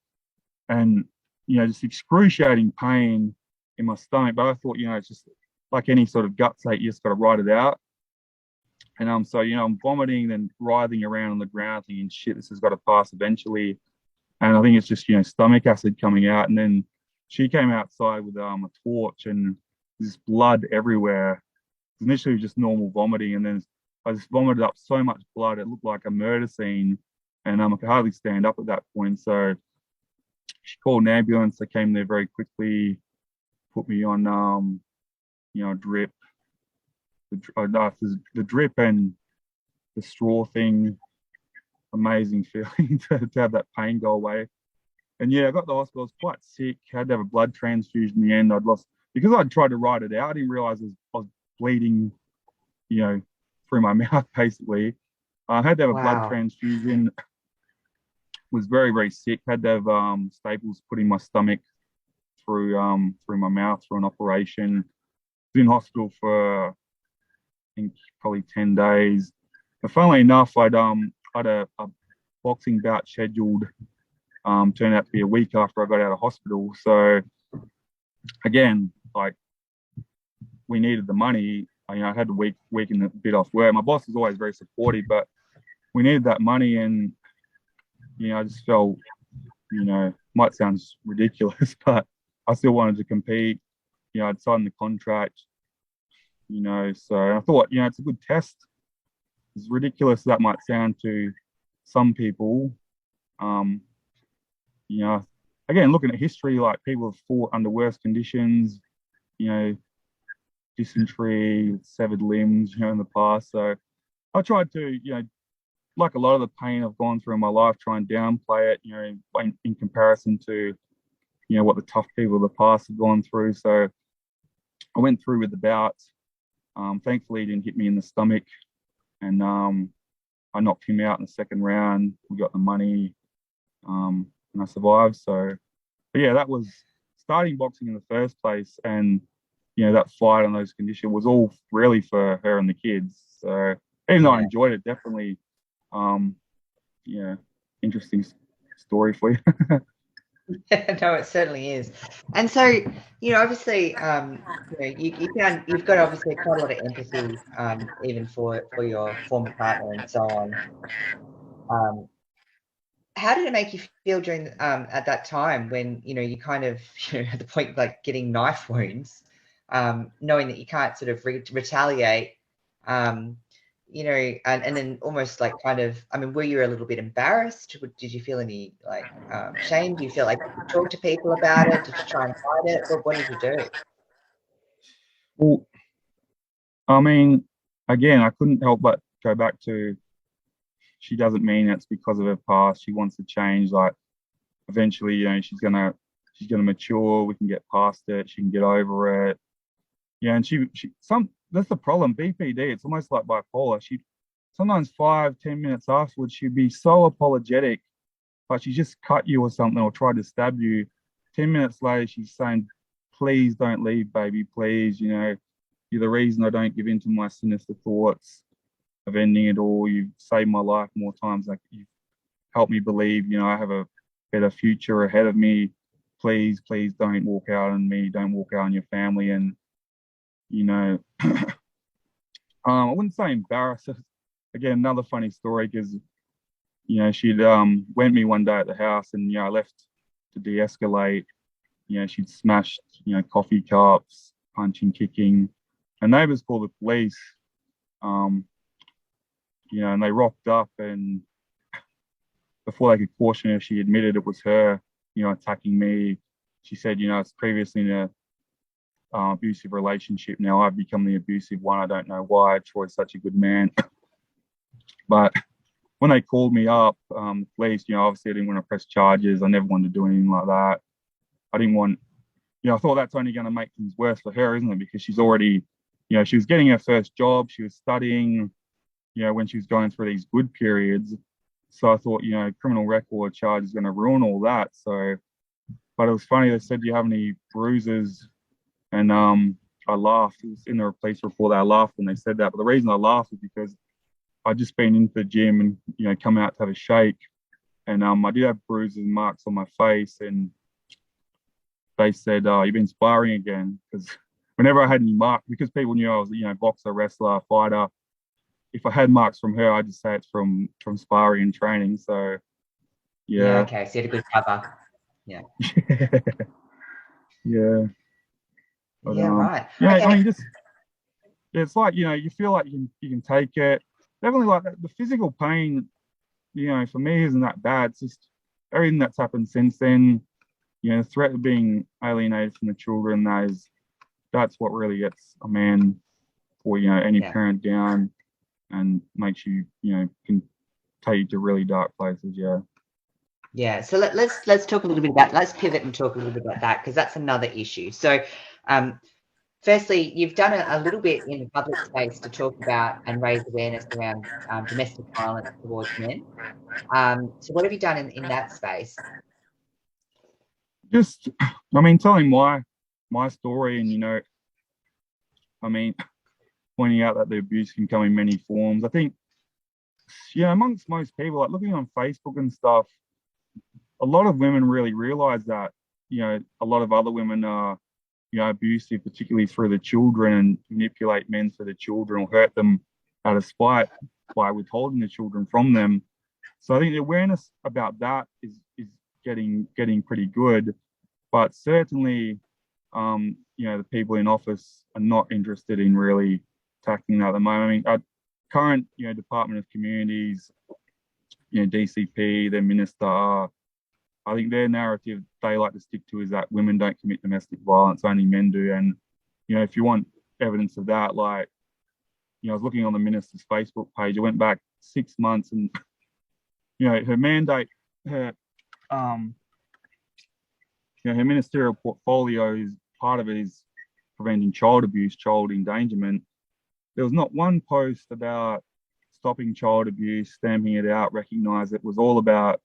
and just excruciating pain in my stomach. But I thought, it's just like any sort of guts ache, you just got to ride it out. And so I'm vomiting and writhing around on the ground, thinking, shit, this has got to pass eventually. And I think it's just stomach acid coming out. And then she came outside with a torch, and there's blood everywhere. Initially just normal vomiting, and then I just vomited up so much blood it looked like a murder scene, and I could hardly stand up at that point. So she called an ambulance. They came there very quickly, put me on drip. The drip and the straw thing, amazing feeling to have that pain go away. And I got to the hospital. I was quite sick. Had to have a blood transfusion in the end. Because I'd tried to write it out, I didn't realize I was bleeding, through my mouth, basically. I had to have a blood transfusion. Was very, very sick. Had to have staples put in my stomach through my mouth for an operation. Was in hospital for, I think, probably 10 days. But funnily enough, I'd had a boxing bout scheduled. Turned out to be a week after I got out of hospital. So again, like, we needed the money. I had to weaken a bit off work. My boss was always very supportive, but we needed that money, and I just felt, might sound ridiculous, but I still wanted to compete. I'd signed the contract, so I thought, it's a good test. As ridiculous as that might sound to some people, again, looking at history, like, people have fought under worse conditions, dysentery, severed limbs, in the past. So I tried to, like a lot of the pain I've gone through in my life, try and downplay it, in comparison to, what the tough people of the past have gone through. So I went through with the bouts. Thankfully, he didn't hit me in the stomach, and I knocked him out in the second round. We got the money, and I survived. So, but yeah, that was starting boxing in the first place, and that fight on those conditions was all really for her and the kids. So even though I enjoyed it, definitely, interesting story for you. No, it certainly is. And so, obviously, you've got obviously quite a lot of empathy, even for your former partner and so on. How did it make you feel during at that time when you kind of at the point like getting knife wounds, knowing that you can't sort of retaliate, and then almost like kind of, I mean, were you a little bit embarrassed? Did you feel any like shame? Do you feel like you could talk to people about it? Did you try and hide it? What did you do? Well, I mean, again, I couldn't help but go back to, she doesn't mean it's because of her past. She wants to change. Like eventually, she's gonna mature. We can get past it. She can get over it. Yeah, and that's the problem. BPD, it's almost like bipolar. She sometimes 5-10 minutes afterwards, she'd be so apologetic, but she just cut you or something or tried to stab you. 10 minutes later, she's saying, "Please don't leave, baby. Please, you're the reason I don't give in to my sinister thoughts of ending it all. You've saved my life more times. Like you've helped me believe, I have a better future ahead of me. Please, please don't walk out on me. Don't walk out on your family." And I wouldn't say embarrassed. Again, another funny story because she'd went me one day at the house, and I left to de-escalate. She'd smashed coffee cups, punching, kicking, and neighbors called the police. And they rocked up, and before they could caution her, she admitted it was her, attacking me. She said, it's previously in a abusive relationship. Now I've become the abusive one. I don't know why. Troy's such a good man. But when they called me up, the police, obviously I didn't want to press charges. I never wanted to do anything like that. I didn't want, I thought that's only going to make things worse for her, isn't it? Because she's already, she was getting her first job. She was studying, when she was going through these good periods. So I thought, criminal record charge is going to ruin all that. So, but it was funny. They said, "Do you have any bruises?" And I laughed. It was in the police report that I laughed when they said that. But the reason I laughed is because I'd just been into the gym and, come out to have a shake. And I did have bruises and marks on my face. And they said, "Oh, you've been sparring again." Because whenever I had any marks, because people knew I was, boxer, wrestler, fighter, if I had marks from her, I'd just say it's from sparring and training. So, yeah. Okay, so you had a good cover. Yeah. Yeah. But, right. Yeah, Okay. I mean, it's like, you feel like you can take it. Definitely like the physical pain, for me isn't that bad. It's just everything that's happened since then, the threat of being alienated from the children, that's what really gets a man or, any parent down and makes you, can take you to really dark places. Yeah. Yeah, so let's talk a little bit about, let's pivot and talk a little bit about that, because that's another issue. So firstly, you've done a little bit in the public space to talk about and raise awareness around domestic violence towards men. So what have you done in that space? Just, I mean, telling my story and, I mean, pointing out that the abuse can come in many forms. I think, amongst most people, like looking on Facebook and stuff, a lot of women really realize that, a lot of other women are, abusive, particularly through the children, and manipulate men for the children or hurt them out of spite by withholding the children from them. So I think the awareness about that is getting pretty good, but certainly, the people in office are not interested in really tackling that at the moment. I mean, our current, Department of Communities, DCP, their minister, I think their narrative they like to stick to is that women don't commit domestic violence, only men do. And, if you want evidence of that, like, I was looking on the minister's Facebook page. I went back 6 months and, her mandate, her her ministerial portfolio is part of it is preventing child abuse, child endangerment. There was not one post about stopping child abuse, stamping it out, recognise it was all about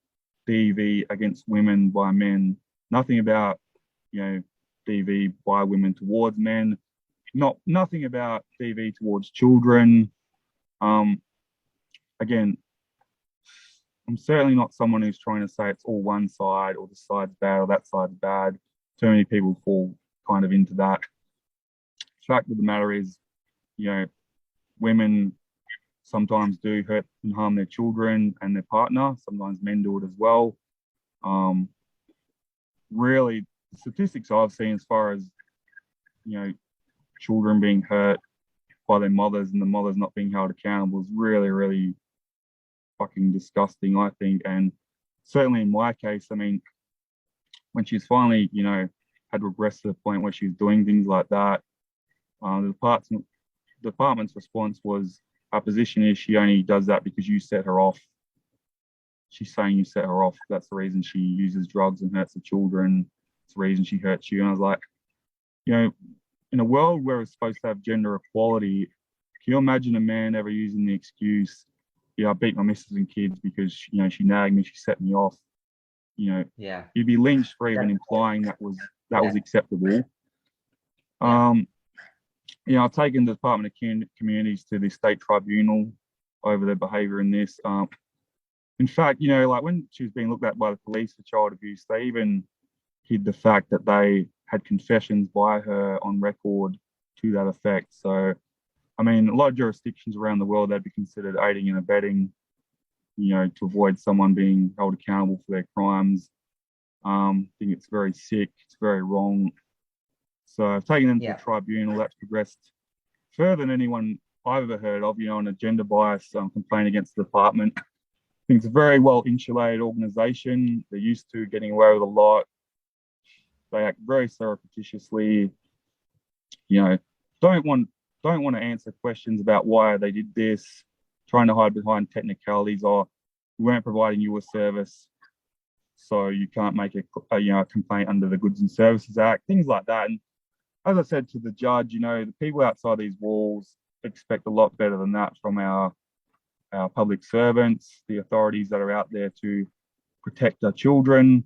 DV against women by men. Nothing about, DV by women towards men. Nothing about DV towards children. Again, I'm certainly not someone who's trying to say it's all one side or this side's bad or that side's bad. Too many people fall kind of into that. The fact of the matter is, women sometimes do hurt and harm their children and their partner. Sometimes men do it as well. Really, the statistics I've seen as far as, children being hurt by their mothers and the mothers not being held accountable is really, really fucking disgusting, I think. And certainly in my case, I mean, when she's finally, had regressed to the point where she's doing things like that, the department's response was, our position is she only does that because you set her off. She's saying you set her off. That's the reason she uses drugs and hurts the children. It's the reason she hurts you. And I was like, in a world where it's supposed to have gender equality, can you imagine a man ever using the excuse, I beat my missus and kids because, she nagged me, she set me off. You'd be lynched for even implying that was acceptable. I've taken the Department of Communities to the state tribunal over their behaviour in this. In fact, like when she was being looked at by the police for child abuse, they even hid the fact that they had confessions by her on record to that effect. So, I mean, a lot of jurisdictions around the world, they'd be considered aiding and abetting, to avoid someone being held accountable for their crimes. I think it's very sick. It's very wrong. So I've taken them to the tribunal. That's progressed further than anyone I've ever heard of, on a gender bias complaint against the department. I think it's a very well insulated organisation. They're used to getting away with a lot. They act very surreptitiously. Don't want to answer questions about why they did this, trying to hide behind technicalities or we weren't providing you a service, so you can't make a complaint under the Goods and Services Act, things like that. And as I said to the judge, the people outside these walls expect a lot better than that from our public servants, the authorities that are out there to protect our children.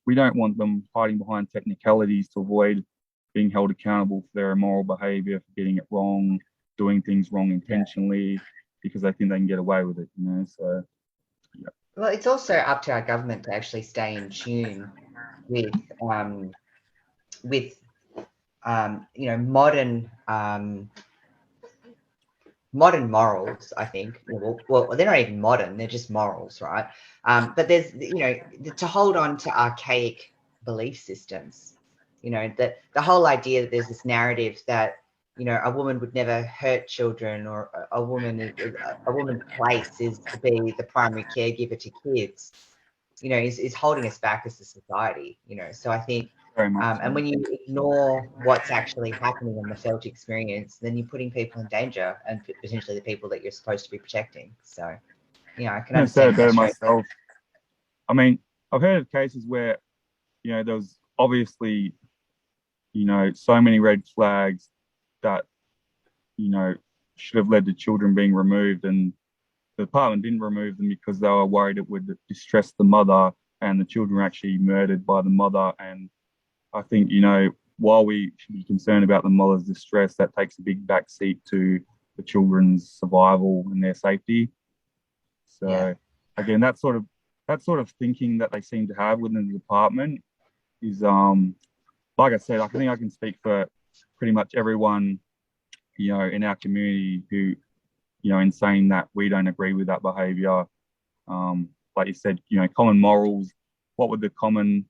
We don't want them hiding behind technicalities to avoid being held accountable for their immoral behaviour, for getting it wrong, doing things wrong intentionally because they think they can get away with it, So, yeah. Well, it's also up to our government to actually stay in tune with modern morals, I think. Well, they're not even modern, they're just morals, right? But there's, to hold on to archaic belief systems, that the whole idea that there's this narrative that, a woman would never hurt children, or a woman's place is to be the primary caregiver to kids, is holding us back as a society, So I think, and when you ignore what's actually happening in the felt experience, then you're putting people in danger and potentially the people that you're supposed to be protecting. So, I can understand that myself. I mean, I've heard of cases where, there was obviously, so many red flags that, should have led to children being removed, and the department didn't remove them because they were worried it would distress the mother, and the children were actually murdered by the mother. And I think, while we should be concerned about the mother's distress, that takes a big backseat to the children's survival and their safety. So again, that sort of thinking that they seem to have within the department is, like I said, I think I can speak for pretty much everyone, in our community who, in saying that we don't agree with that behaviour. Like you said, common morals, what would the common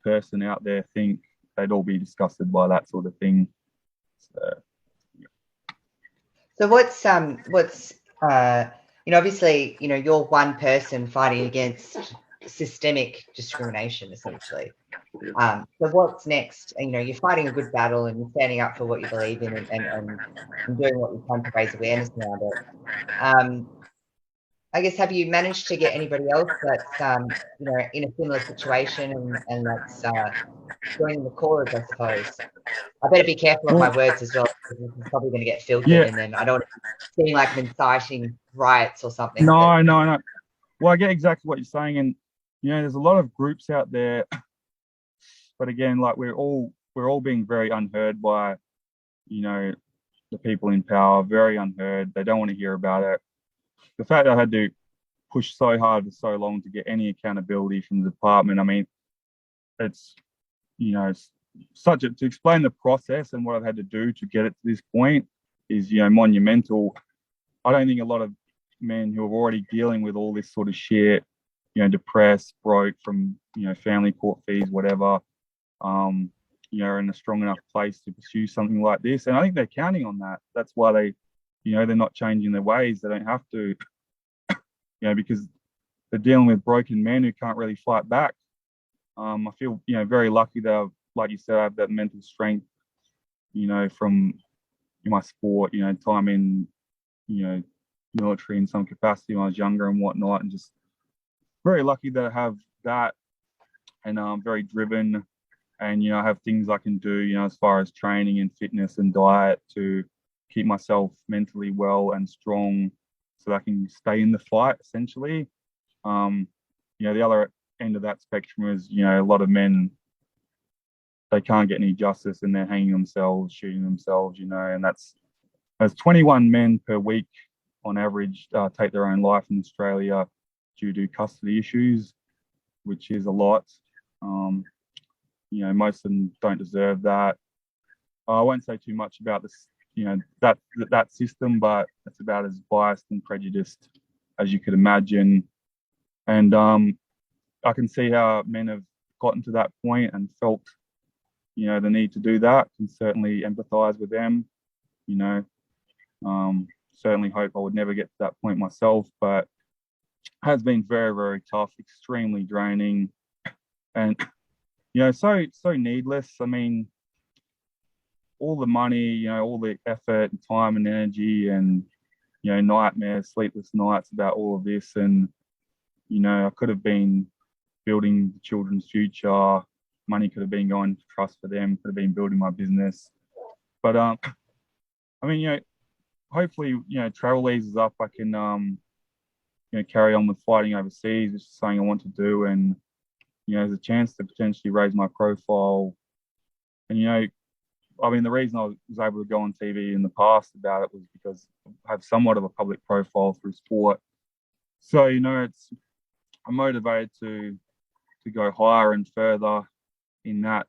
person out there think? They'd all be disgusted by that sort of thing. So what's obviously, you're one person fighting against systemic discrimination, essentially. So what's next? You're fighting a good battle and you're standing up for what you believe in and doing what you can to raise awareness around it. I guess, have you managed to get anybody else that's in a similar situation and that's joining the cause, I suppose? I better be careful of my Well, words as well, because this is probably going to get filtered, yeah, and then I don't want to seem like I'm inciting riots or something. But no. Well, I get exactly what you're saying, and there's a lot of groups out there, but again, like we're all being very unheard by, the people in power, very unheard. They don't want to hear about it. The fact that I had to push so hard for so long to get any accountability from the department, I mean, it's, it's to explain the process and what I've had to do to get it to this point is, monumental. I don't think a lot of men who are already dealing with all this sort of shit, depressed, broke from, family court fees, whatever, are in a strong enough place to pursue something like this. And I think they're counting on that. That's why they're not changing their ways. They don't have to, because they're dealing with broken men who can't really fight back. I feel, very lucky that, like you said, I have that mental strength, from my sport, time in, military in some capacity when I was younger and whatnot, and just very lucky that I have that, and I'm very driven, and I have things I can do, as far as training and fitness and diet to keep myself mentally well and strong, so that I can stay in the fight. Essentially, the other end of that spectrum is, a lot of men, they can't get any justice and they're hanging themselves, shooting themselves, and there's 21 men per week on average take their own life in Australia due to custody issues, which is a lot. Most of them don't deserve that. I won't say too much about this, that system, but it's about as biased and prejudiced as you could imagine. And I can see how men have gotten to that point and felt, the need to do that. Can certainly empathise with them. Certainly hope I would never get to that point myself, but it has been very, very tough, extremely draining, and so needless. I mean, all the money, all the effort and time and energy, and nightmares, sleepless nights about all of this, and I could have been building the children's future. Money could have been going to trust for them. Could have been building my business, but I mean, hopefully, travel eases up. I can, carry on with fighting overseas, which is something I want to do, and there's a chance to potentially raise my profile. And I mean, the reason I was able to go on TV in the past about it was because I have somewhat of a public profile through sport. So I'm motivated to go higher and further in that,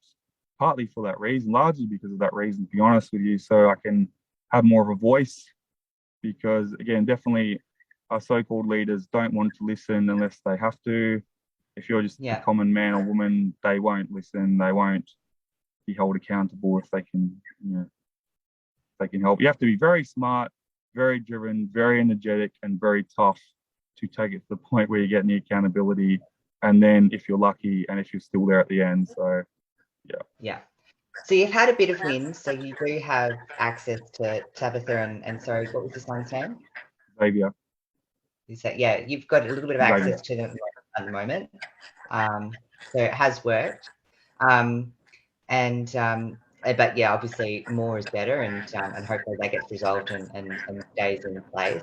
partly for that reason, largely because of that reason, to be honest with you, so I can have more of a voice. Because again, definitely our so-called leaders don't want to listen unless they have to. If you're just a common man or woman, they won't listen. They won't be held accountable if they can, they can help. You have to be very smart, very driven, very energetic, and very tough to take it to the point where you get any accountability. And then if you're lucky and if you're still there at the end. So, yeah. Yeah. So you've had a bit of wins. So you do have access to Tabitha and sorry, what was your son's name? Xavier. You've got a little bit of access to them at the moment. So it has worked. But yeah, obviously more is better, and hopefully that gets resolved and stays in place.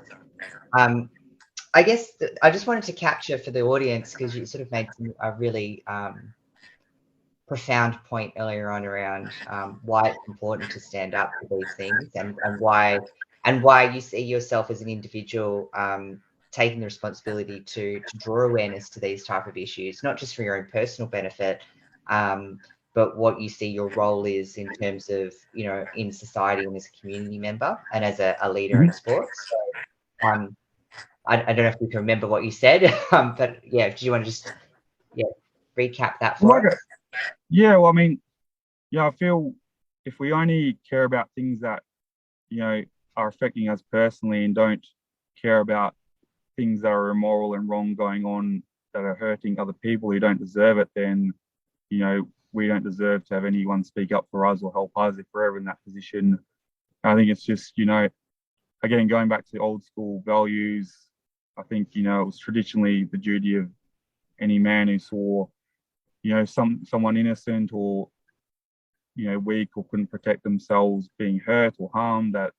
I guess I just wanted to capture for the audience, because you sort of made a really profound point earlier on around why it's important to stand up for these things, and why you see yourself as an individual taking the responsibility to draw awareness to these type of issues, not just for your own personal benefit, but what you see your role is in terms of, in society and as a community member and as a leader in sports. So, I don't know if you can remember what you said, but yeah, do you want to just recap that for us? Yeah, well, I mean, I feel if we only care about things that, are affecting us personally and don't care about things that are immoral and wrong going on that are hurting other people who don't deserve it, then, we don't deserve to have anyone speak up for us or help us if we're ever in that position. I think it's just, again, going back to old school values, I think, you know, it was traditionally the duty of any man who saw, you know, someone innocent or, you know, weak or couldn't protect themselves being hurt or harmed, that,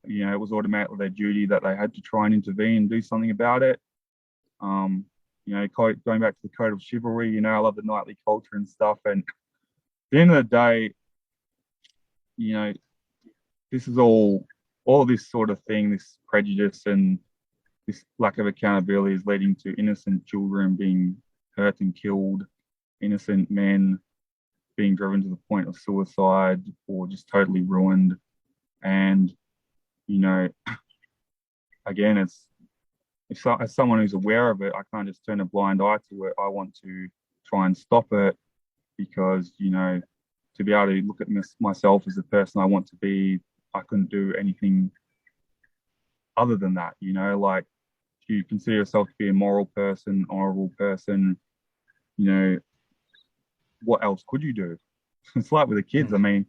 you know, it was automatically their duty that they had to try and intervene and do something about it. You know, going back to the code of chivalry, you know, I love the knightly culture and stuff. And at the end of the day, you know, this is all this sort of thing, this prejudice and this lack of accountability is leading to innocent children being hurt and killed, innocent men being driven to the point of suicide or just totally ruined. And, you know, again, it's, as someone who's aware of it, I can't just turn a blind eye to it. I want to try and stop it because, you know, to be able to look at myself as the person I want to be, I couldn't do anything other than that, you know, like if you consider yourself to be a moral person, honorable person, you know, what else could you do? It's like with the kids. I mean,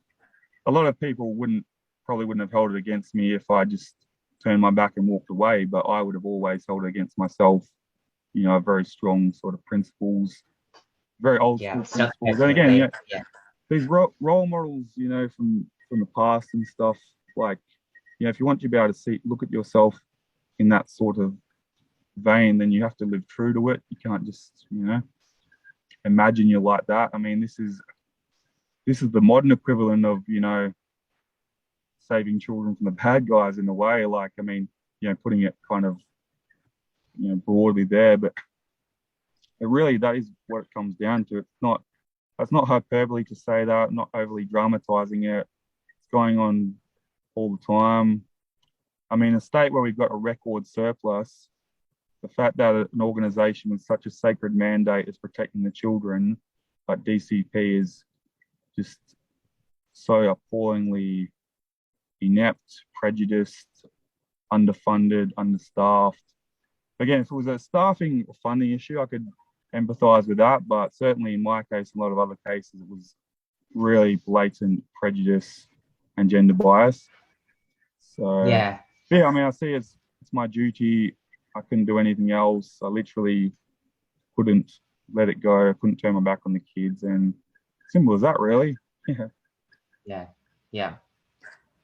a lot of people probably wouldn't have held it against me if I just turned my back and walked away, but I would have always held it against myself, you know, very strong sort of principles, very old school principles. And again, you know, these role models, you know, from the past and stuff, like, you know, if you want to be able to look at yourself in that sort of vein, then you have to live true to it. You can't just, you know, imagine you're like that. I mean, this is the modern equivalent of, you know, saving children from the bad guys in a way. Like, I mean, you know, putting it kind of, you know, broadly there, but it really, that is what it comes down to. That's not hyperbole to say that, not overly dramatizing it. It's going on all the time. I mean, a state where we've got a record surplus, the fact that an organization with such a sacred mandate is protecting the children, like DCP, is just so appallingly inept, prejudiced, underfunded, understaffed. Again, if it was a staffing or funding issue, I could empathize with that, but certainly in my case, a lot of other cases, it was really blatant prejudice and gender bias. So yeah, I mean, I see it's my duty. I couldn't do anything else. I literally couldn't let it go. I couldn't turn my back on the kids, and simple as that, really. Yeah.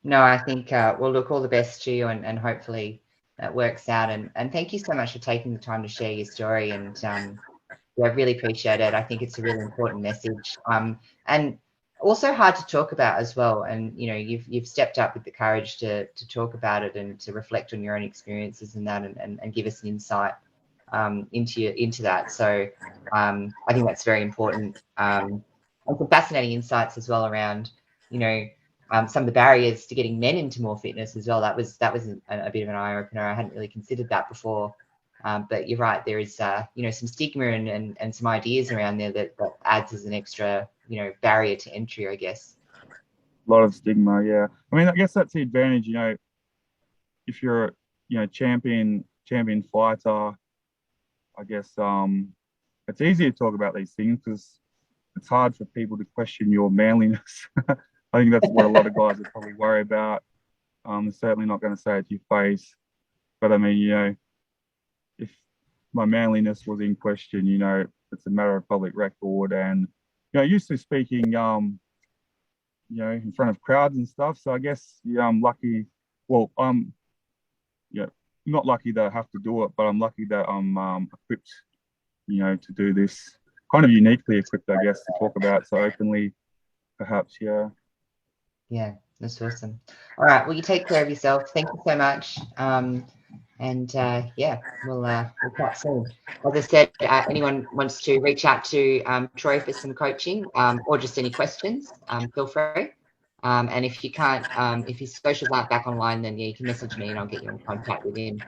No, I think well, look, all the best to you, and hopefully that works out. And thank you so much for taking the time to share your story. And yeah, I really appreciate it. I think it's a really important message. And also hard to talk about as well. And you know, you've stepped up with the courage to talk about it and to reflect on your own experiences and that, and give us an insight into that. So I think that's very important. And some fascinating insights as well around, you know, some of the barriers to getting men into more fitness as well. That was a bit of an eye opener. I hadn't really considered that before. But you're right, there is you know, some stigma and some ideas around there that adds as an extra, you know, barrier to entry, I guess. A lot of stigma, yeah. I mean, I guess that's the advantage, you know, if you're, you know, champion fighter, I guess it's easy to talk about these things because it's hard for people to question your manliness. I think that's what a lot of guys are probably worried about. They're certainly not going to say it to your face. But I mean, you know, if my manliness was in question, you know, it's a matter of public record. And, you know, used to speaking, you know, in front of crowds and stuff. So I guess, yeah, I'm lucky. Well, yeah, not lucky that I have to do it, but I'm lucky that I'm equipped, you know, to do this. Kind of uniquely equipped, I guess, to talk about so openly, perhaps, yeah. Yeah, that's awesome. All right, well, you take care of yourself. Thank you so much. And yeah, we'll chat soon. As I said, anyone wants to reach out to Troy for some coaching or just any questions, feel free. And if you can't, if his socials aren't back online, then yeah, you can message me and I'll get you in contact with him.